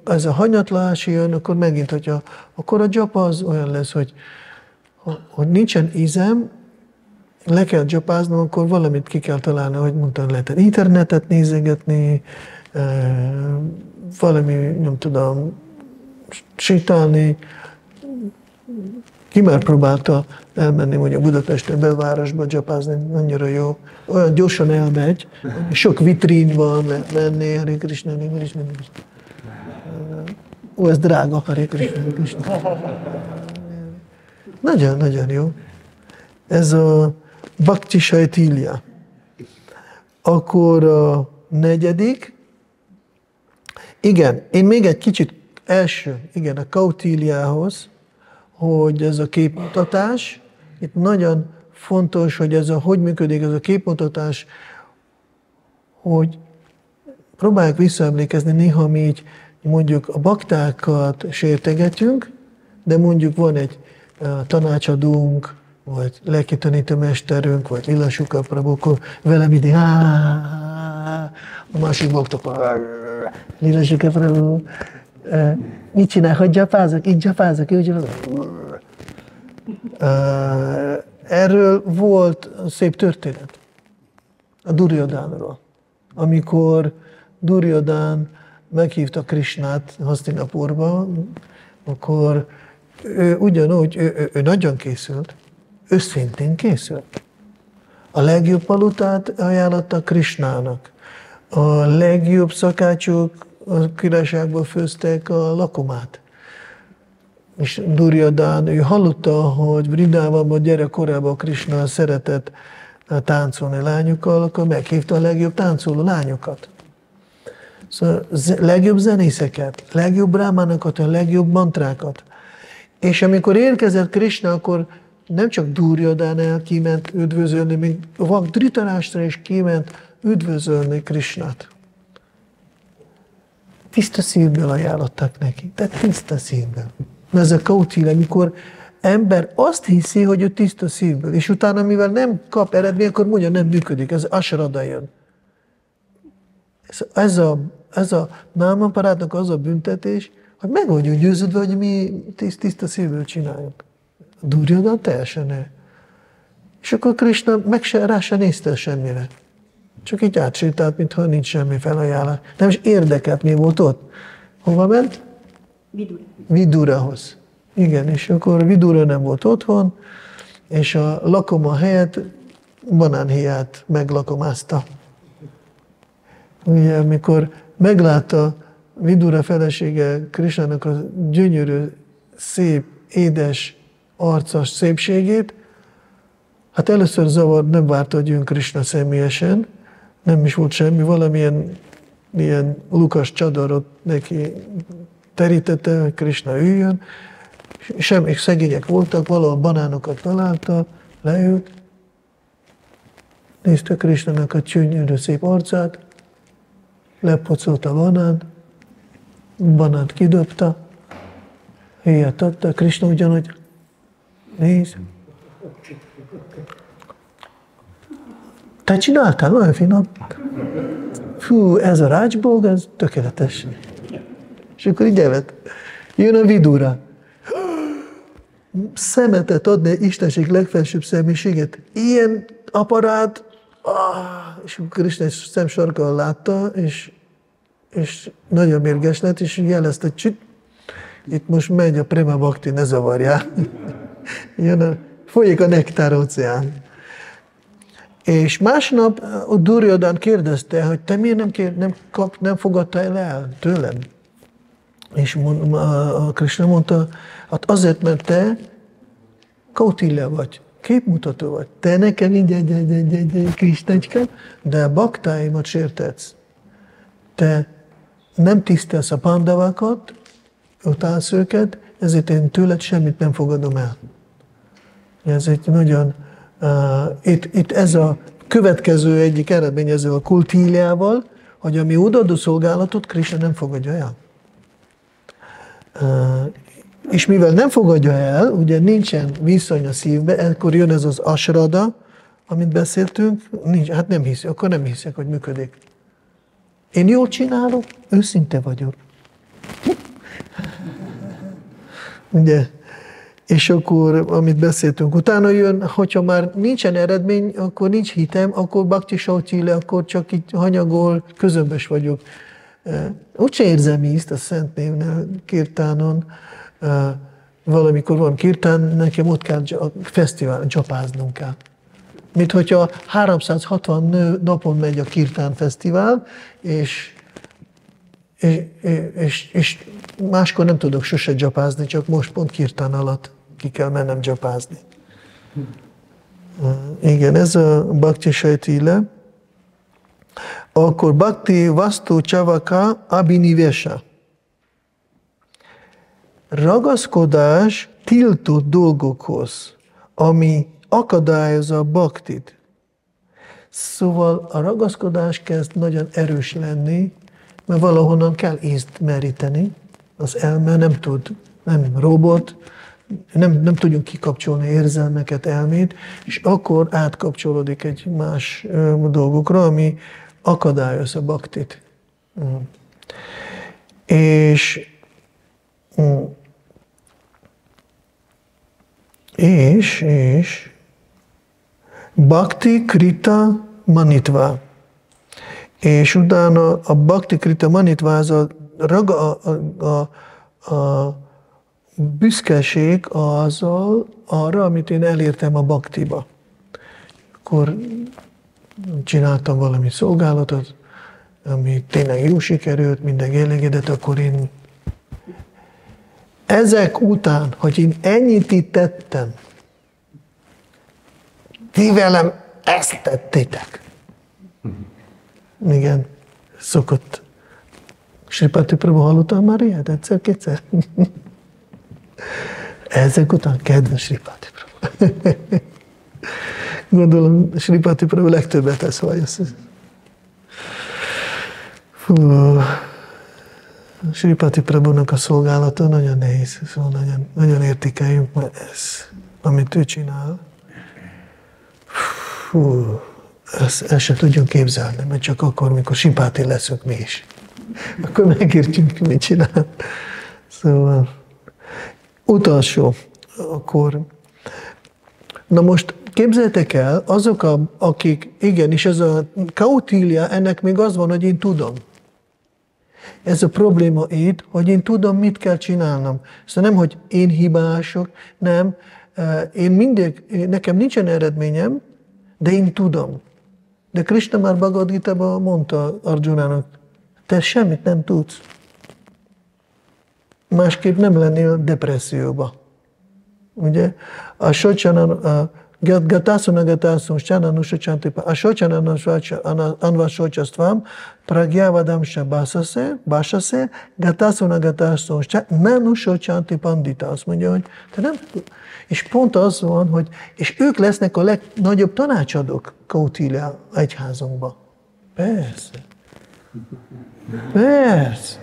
ez a hanyatlás jön, akkor megint, hogyha akkor a dzsapa az olyan lesz, hogy nincsen ízem, le kell dzsapáznom, akkor valamit ki kell találni, hogy mondtam, lehet internetet nézegetni, valami, nem tudom, sétálni. Ki már próbálta elmenni mondjuk Budapesten belvárosba dzsapázni, annyira jó. Olyan gyorsan elmegy, sok vitrín van, lehet menni, Hare Krishna, Hare Krishna, Hare Krishna. Ó, ez drága, Hare Krishna, Hare Krishna. Nagyon-nagyon jó. Ez a Bhakti Shaitilya. Akkor a negyedik. Igen, én még egy kicsit igen, a Kautilyahoz, hogy ez a képmutatás, itt nagyon fontos, hogy hogy működik ez a képmutatás, hogy próbáljuk visszaemlékezni, néha mi így mondjuk a baktákat sértegetjünk, de mondjuk van egy tanácsadónk, vagy lelki tanítómesterünk, vagy Lila Suka Prabhu, akkor velem idén, a másik bakta, Lila Suka Prabhu, mit csinál, hogy gyapázok? Így gyapázok, úgy gyapázok. Erről volt szép történet, a Duryodhánról. Amikor Duryodhán meghívta Krishnát Hastinapurba, akkor ő ugyanúgy, ő nagyon készült, őszintén készült. A legjobb palotát ajánlotta Krishnának. A legjobb szakácsok a királyságban főztek a lakomát. És Duryodhán, ő hallotta, hogy Vrindávánban gyerekkorában Krishna szeretett táncolni lányokkal, akkor meghívta a legjobb táncoló lányokat. Szóval legjobb zenészeket, legjobb brámánokat, a legjobb mantrákat. És amikor érkezett Krishna, akkor nem csak Duryodhán kiment üdvözölni, még Dhritarashtra is kiment üdvözölni Krishnát. Tiszta szívből ajánlottak neki, de tiszta szívből. Ez a Kautilya, amikor ember azt hiszi, hogy ő tiszta szívből, és utána, mivel nem kap eredmény, akkor mondja, nem működik, ez asrada jön. Ez a námaparádnak az a büntetés, hogy meg vagyunk győződve, hogy mi tiszta szívből csináljuk. Duryodhán teljesen ne. És akkor Krishna rá se nézte semmire. Csak így átsétált, mintha nincs semmi felajánlás. Nem is érdekelt, mi volt ott. Hova ment? Vidurahoz. Igen, és akkor Vidura nem volt otthon, és a lakoma helyett banánhéját meglakomázta. Ugye, amikor meglátta Vidura felesége Krishnának a gyönyörű, szép, édes, arcas szépségét, hát először zavar, nem várta, hogy jön Krishna személyesen, nem is volt semmi, valamilyen ilyen lukas csadarot neki terítette, hogy Krishna üljön, semmi, szegények voltak, valahol banánokat találta, leült, nézte Krishnának a gyönyörű szép arcát, lepocolt a banánt kidobta, héját adta, Krishna ugyanúgy néz. Te csináltál, olyan finom. Fú, ez a rácsbóg, ez tökéletes. És akkor így evett. Jön a vidura. Szemetet adni Istenség legfelsőbb személyiséget. Ilyen aparát, és akkor Krishna szemsarkkal látta, és nagyon mérges lett, és jelezte, hogy itt most megy a Prema Bhakti, ne zavarjál. Folyik a nektár óceán. És másnap a Duryodhan kérdezte, hogy te miért nem fogadtál el tőlem? És a Krishna mondta, hát azért, mert te Kautilya vagy, képmutató vagy. Te nekem egy Krisnacskám, de a baktáimat sértetsz. Te nem tisztelsz a pandavákat, utálsz őket, ezért én tőled semmit nem fogadom el. Ez egy nagyon... Itt ez a következő egyik eredmény ezzel a Kautilya-val, hogy a mi odaadó szolgálatot Krishna nem fogadja el. És mivel nem fogadja el, ugye nincsen viszony a szívbe, akkor jön ez az asrada, amit beszéltünk, hát nem hiszi, akkor nem hiszek, hogy működik. Én jól csinálok, őszinte vagyok. Ugye? És akkor, amit beszéltünk, utána jön, hogyha már nincsen eredmény, akkor nincs hitem, akkor Bhakti Sautila, akkor csak így hanyagol, közömbös vagyok. Úgyse érzem ízt a Szent Névnél, kirtánon. Valamikor van kirtán, nekem ott kell a fesztiválon csapáznom kell. Mint hogyha 360 napon megy a kirtán fesztivál, és máskor nem tudok sose dzsapázni, csak most pont kirtán alatt ki kell mennem dzsapázni. Igen, ez a Bhakti Sautila. Akkor Bhakti Vastu Chavaka Abhinivesha. Ragaszkodás tiltott dolgokhoz, ami akadályozza a bhaktit. Szóval a ragaszkodás kezd nagyon erős lenni, mert valahonnan kell ízt meríteni. Az elme nem tud, nem robot, nem tudjunk kikapcsolni érzelmeket, elmét, és akkor átkapcsolódik egy más dolgokra, ami akadályozza a bhaktit. És Bhakti Krita Manitva. És utána a Bhakti Krita Manitva az a büszkeség azzal arra, amit én elértem a bhaktiba. Akkor csináltam valami szolgálatot, ami tényleg jó sikerült, mindenki elégedett, akkor én ezek után, hogy én ennyit itt tettem, ti velem ezt tettétek. Igen, szokott. Sripati Prabhu, hallottál már ilyet egyszer-kétszer? Ezek után, kedves Sripati Prabhu. Gondolom, Sripati Prabhu legtöbbet tesz hallja. Sripati Prabhunak a szolgálata nagyon nehéz, szóval nagyon értékeljük, mert ez, amit ő csinál, ezt se tudjuk képzelni, mert csak akkor, mikor Sripati leszünk mi is. Akkor megértjük, mit csinál. Szóval utolsó, akkor... Na most képzeljétek el, azok, akik, igenis, ez a Kautilya, ennek még az van, hogy én tudom. Ez a probléma itt, hogy én tudom, mit kell csinálnom. Szóval nem, hogy én hibások, nem. Nekem nincsen eredményem, de én tudom. De Krishna már Bhagavad Gita-ban mondta Arjunának, te semmit nem tudsz. Másképp nem lennél depresszióba. Ugye? A Sochanan, Gatászon, Gatászon, Csánanusa Csántipa, a Sochanan, Anva Sochasztvam, Pragyávadam se Básase, Gatászon, Gatászon, Nanusa Csánti Pandita. Azt mondja, hogy te nem tud. És pont az van, hogy és ők lesznek a legnagyobb tanácsadók Kautilya egyházunkban. Persze. Persze.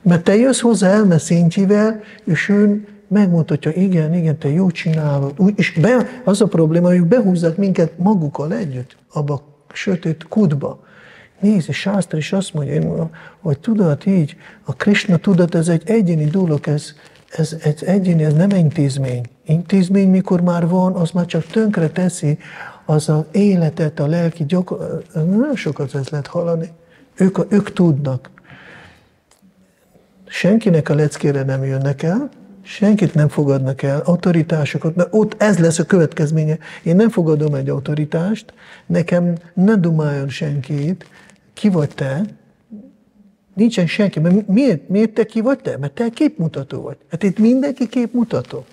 Mert te jössz hozzá elme szintjével, és ő megmutatja, igen, te jó csinálod. És az a probléma, hogy behúzzák minket magukkal együtt, abba a sötét kútba. Nézd, és Sásztra is azt mondja, hogy tudat így, a Krishna tudat, ez egy egyéni dolog, ez egyéni, ez nem intézmény. Intézmény, mikor már van, az már csak tönkre teszi az az életet, a lelki nagyon sokat ezt lehet hallani. Ők tudnak. Senkinek a leckére nem jönnek el, senkit nem fogadnak el, autoritásokat, mert ott ez lesz a következménye. Én nem fogadom egy autoritást, nekem ne dumáljon senkit, ki vagy te, nincsen senki. Mert miért te ki vagy te? Mert te képmutató vagy. Hát itt mindenki képmutató.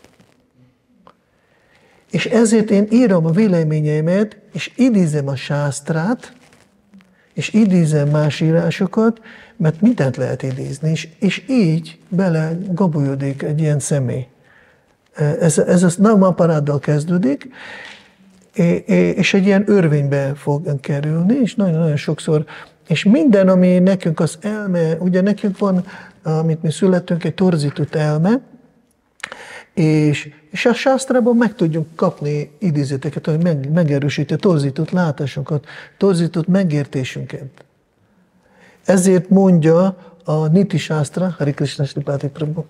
És ezért én írom a véleményeimet, és idézem a sásztrát, és idézem más írásokat, mert mindent lehet idézni, és így bele gabolyodik egy ilyen személy. Ez a Namaparáddal kezdődik, és egy ilyen örvénybe fog kerülni, és nagyon-nagyon sokszor, és minden, ami nekünk az elme, ugye nekünk van, amit mi születünk, egy torzított elme, és a sásztrában meg tudjunk kapni idézeteket, hogy megerősíti a torzított látásunkat, torzított megértésünket. Ezért mondja a Niti Sásztra, Hari Krishna Sripati Prabhu,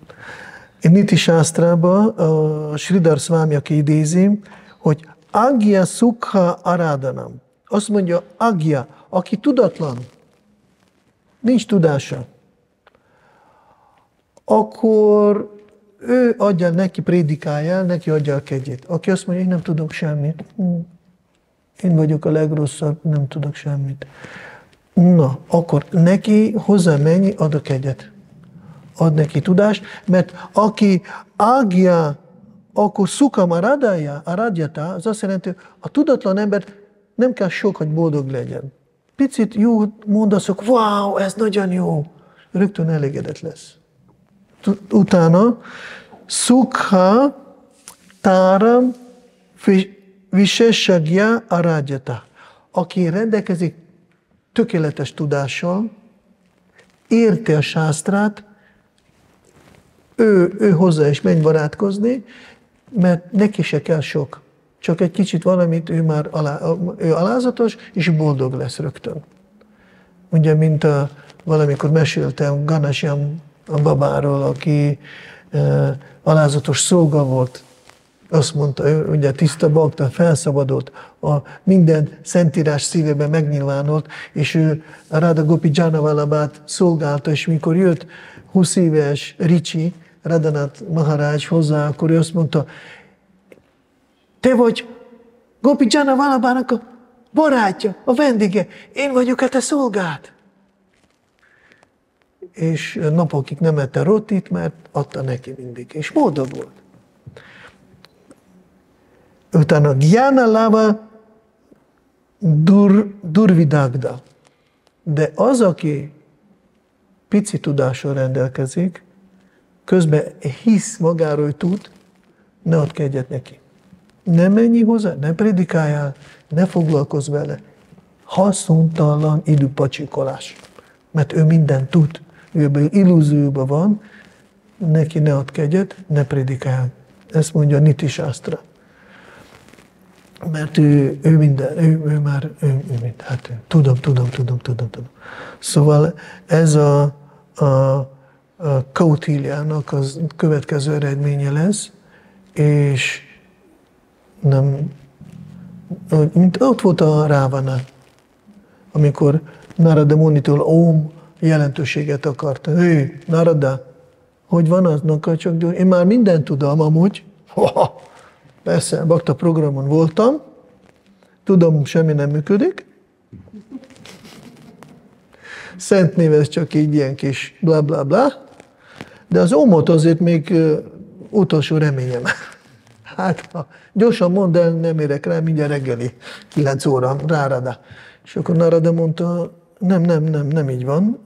a Niti Sásztrában a Sridhar Swami, aki idézi, hogy Agya Sukha Aradhanam. Azt mondja, Agya, aki tudatlan, nincs tudása, akkor ő adja neki, prédikálja, neki adja a kegyét. Aki azt mondja, én nem tudok semmit. Én vagyok a legrosszabb, nem tudok semmit. Na, akkor neki hozzá mennyi, ad a kegyet. Ad neki tudást, mert aki ágja, akkor szukam aradjata, az azt jelenti, hogy a tudatlan ember nem kell sok, hogy boldog legyen. Picit jó mondasz, wow, ez nagyon jó. Rögtön elégedett lesz. Utána Sukha Taram Visheshagya Aradjata. Aki rendelkezik tökéletes tudással, érti a sásztrát, ő hozzá is menj barátkozni, mert neki se kell sok. Csak egy kicsit valamit, ő már ő alázatos, és boldog lesz rögtön. Ugye, mint valamikor meséltem Ganashyam a babáról, aki alázatos szolga volt. Azt mondta, ő ugye tiszta bakta, felszabadult, minden szentírás szívében megnyilvánult, és ő a Radha Gopi Janavalabhát szolgálta, és mikor jött 20 éves Ricsi, Radhanath Maharaj hozzá, akkor ő azt mondta, te vagy Gopi Janavalabhának a barátja, a vendége, én vagyok a te szolgád. És napokig nem ette rotit, mert adta neki mindig, és boldog volt. Utána Gyana Lava Durvidagda. De az, aki pici tudással rendelkezik, közben hisz magáról, hogy tud, ne add kegyet neki. Ne menj hozzá, ne predikáljál, ne foglalkozz vele. Haszontalan időpacsikolás. Mert ő mindent tud. Ő ebben illúzióban van, neki ne add kegyet, ne predikál. Ezt mondja Niti Sásztra. Mert ő minden, ő minden. Hát tudom. Szóval ez a Kautiljának az következő eredménye lesz, és nem, mint ott volt a Rávana, amikor Narada Munitól Om jelentőséget akarta. Hé, Narada, hogy van aznak csak én már mindent tudom amúgy. Persze, bakta programon voltam, tudom, semmi nem működik. Szent név, ez csak így ilyen kis bla bla bla, de az Omot azért még utolsó reményem. Hát, ha gyorsan mondd el, nem érek rá, mindjárt reggeli, 9 óra, Rárada. És akkor Narada mondta, nem így van.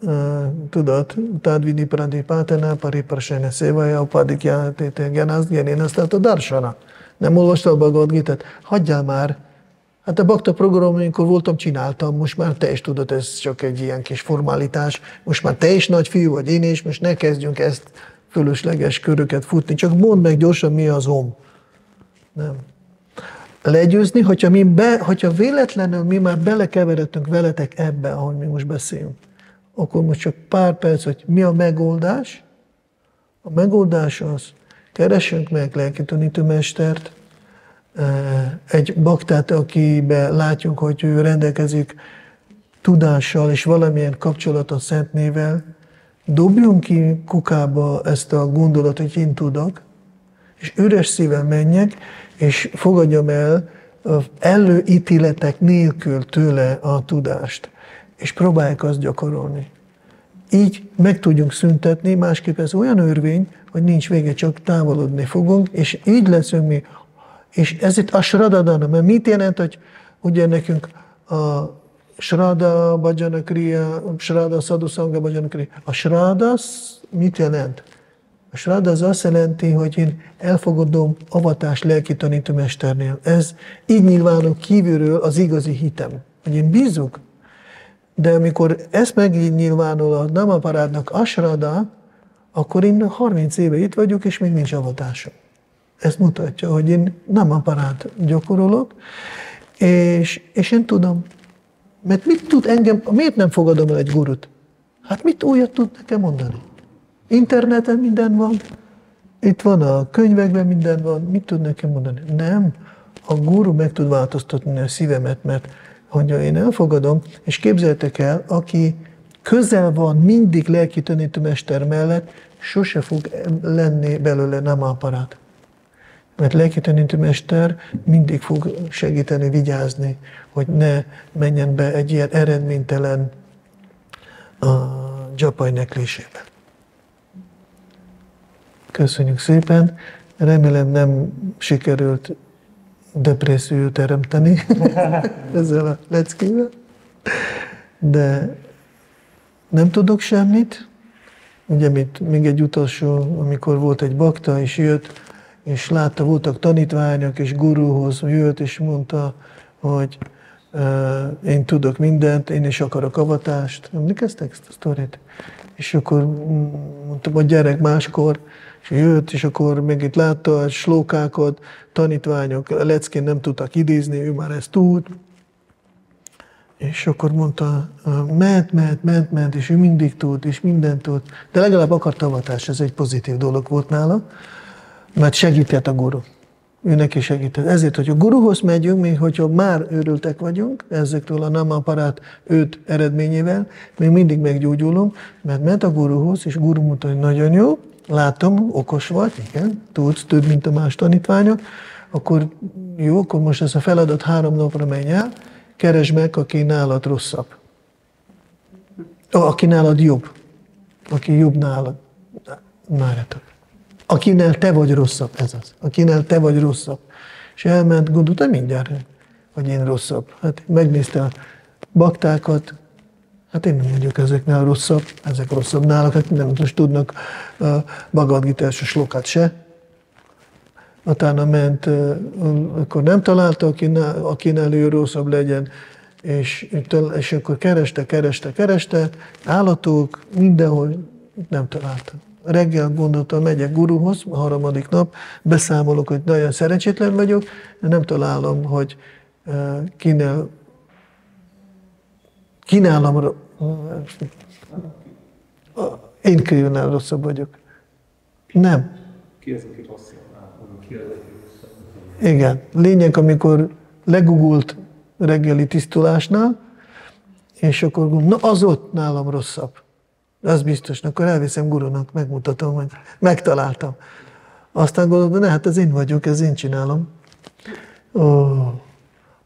Tudod, Tadvidi Pradipátena, Pariparsene Szévaja, Upadikja, Tétengyanaz, Gyenénasztát a Darsana. Nem olvastál a Bhagavad Gitát? Hagyjál már. Hát a bakta programon, amikor voltam, csináltam, most már te is tudod, ez csak egy ilyen kis formalitás. Most már te is nagy fiú vagy, én is, most ne kezdjünk ezt fölösleges köröket futni. Csak mondd meg gyorsan, mi az Om. Nem. legyőzni, hogyha véletlenül mi már belekeveredtünk veletek ebbe, ahogy mi most beszélünk, akkor most csak pár perc, hogy mi a megoldás. A megoldás az, keressünk meg lelkitanítőmestert, egy baktát, akiben látjuk, hogy ő rendelkezik tudással és valamilyen kapcsolatot Szent Névvel, dobjunk ki kukába ezt a gondolatot, hogy én tudok, és üres szívvel menjek, és fogadjam el előítéletek nélkül tőle a tudást, és próbálják azt gyakorolni. Így meg tudjunk szüntetni, másképp ez olyan örvény, hogy nincs vége, csak távolodni fogunk, és így leszünk mi. És ez itt a Shradadana, mert mit jelent, hogy ugye nekünk a Shraddha Bhajana Kriya, Shraddha Sadhusanga Bhajana Kriya. A Shraddha mit jelent? A Shraddha az azt jelenti, hogy én elfogadom avatást lelki tanítómesternél. Ez így nyilvánul kívülről az igazi hitem, hogy én bízok. De amikor ez megnyilvánul a Namaparádnak a Shraddha, akkor én 30 éve itt vagyok, és még nincs avatásom. Ez mutatja, hogy én Namaparád gyakorolok, és én tudom. Mert mit tud engem, miért nem fogadom el egy gurut? Hát mit újat tud nekem mondani? Interneten minden van, itt van a könyvekben minden van, mit tud nekem mondani? Nem, a guru meg tud változtatni a szívemet, mert hogyha én elfogadom, és képzeljétek el, aki közel van mindig lelki tanítómester mellett, sose fog lenni belőle Namaparát. Mert lelki tanítómester mindig fog segíteni, vigyázni, hogy ne menjen be egy ilyen eredménytelen dzsapai neklésébe. Köszönjük szépen. Remélem nem sikerült depressziót teremteni ezzel a leckével, de nem tudok semmit. Ugye még egy utolsó, amikor volt egy bakta, és jött, és látta, voltak tanítványok, és guruhoz jött, és mondta, hogy én tudok mindent, én is akarok avatást. Emlékeztek ezt a sztorit? És akkor mondtam, hogy gyerek máskor, és jött, és akkor még itt látta a slókákat, tanítványok leckén nem tudtak idézni, ő már ezt tud. És akkor mondta, ment, és ő mindig tud, és mindent tud. De legalább akart avatást, ez egy pozitív dolog volt nála, mert segített a guru. Ő neki segített. Ezért, hogy a guruhoz megyünk, mi, hogyha már őrültek vagyunk, ezektől a Namaparát 5 eredményével, még mindig meggyógyulunk, mert ment a guruhoz, és guru mondta, hogy nagyon jó, látom, okos vagy, igen, tudsz több, mint a más tanítványok, akkor jó, akkor most ez a feladat 3 napra menj el, keresd meg, aki nálad rosszabb. Aki nálad jobb. Aki jobb nálad. Várjatok. Akinél te vagy rosszabb, ez az. Akinél te vagy rosszabb. És elment, gondolta mindjárt, hogy én rosszabb. Hát megnézte a baktákat, hát én nem vagyok ezeknél rosszabb, ezek rosszabb nálak, hát nem most tudnak Bhagavad Gita-s slokát se. Utána ment, akkor nem találta, akinél ő rosszabb legyen, és akkor kereste, állatok, mindenhol nem találta. Reggel gondoltam, megyek guruhoz, a 3. nap, beszámolok, hogy nagyon szerencsétlen vagyok, de nem találom, hogy kínálam, én kívülnál rosszabb vagyok. Nem. Ki az, aki rosszabb? Igen. Lényeg, amikor legugult reggeli tisztulásnál, és akkor na az ott nálam rosszabb. Az biztos, akkor elviszem gurunak, megmutatom, hogy megtaláltam. Aztán gondolom, ne, hát ez én vagyok, ez én csinálom.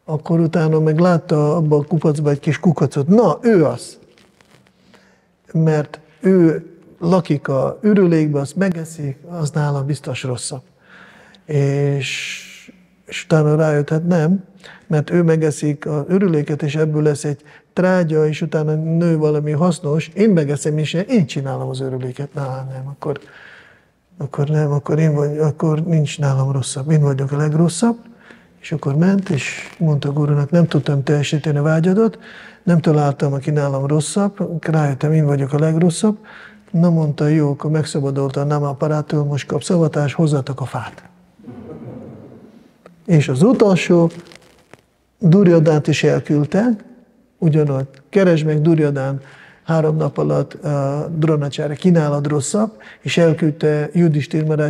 Akkor utána meg látta abba a kupacba egy kis kukacot. Na, ő az. Mert ő lakik a ürülékbe, azt megeszik, az nálam biztos rosszabb. És utána rájött, hát nem, mert ő megeszik az ürüléket, és ebből lesz egy trágya, és utána nő valami hasznos, én megeszem, és én csinálom az ürüléket. Nem, akkor nincs nálam rosszabb, én vagyok a legrosszabb. És akkor ment, és mondta a gurunak, nem tudtam teljesíteni a vágyadat, nem találtam, aki nálam rosszabb, rájöttem, én vagyok a legrosszabb. Na mondta, jó, akkor megszabadult a Namaparától, most kapsz avatást, hozzátok a fát. És az utolsó, Duryodhant is elküldte, ugyanott, keresd meg Duryodhan 3 nap alatt Drónácsára, kínálod rosszabb, és elküldte Judhishthira Maharaj,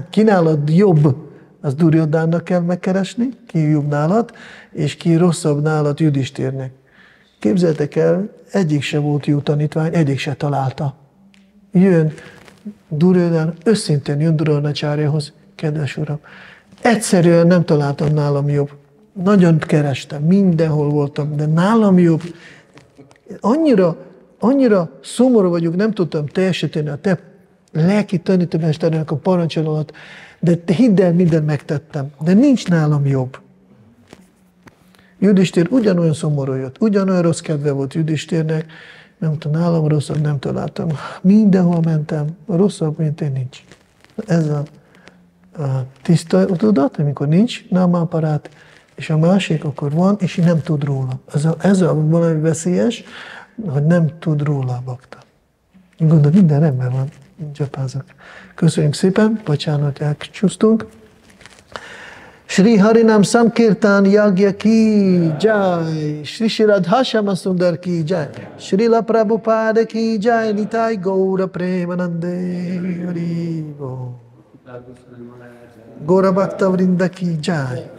kínálod jobb, az Duryodhannak kell megkeresni, ki jobb nálad, és ki rosszabb nálad Judhishthirnek. Képzeljétek el, egyik se volt jó tanítvány, egyik se találta. Jön Duryodhan, őszintén jön Drónácsárjához, kedves uram, egyszerűen nem találtam nálam jobb. Nagyon kerestem, mindenhol voltam, de nálam jobb. Annyira szomorú vagyok, nem tudtam teljesíteni a te lelki tanítómesternek a parancsolat, de te hidd el, mindent megtettem, de nincs nálam jobb. Judhishthir ugyanolyan szomorú jött, ugyanolyan rossz kedve volt Judhishthirnek, nem tudom, nálam rosszabb nem találtam. Mindenhol mentem, rosszabb, mint én nincs. Ez a tiszta tudat, amikor nincs námaparát, és a másik akkor van, és nem tud róla. Ez a valami veszélyes, hogy nem tud róla a bakta. Gondolom, minden rendben van, csapázok. Köszönjük szépen, bocsánat, elcsúsztunk. Shri Harinam Sankirtan Yagya ki jai, Shri Shri Radhashama Sundar ki jai, Srila Prabhupada ki jai, Nitai Gaura Premanande Haribo. Gaura Bhakta Vrinda ki jai.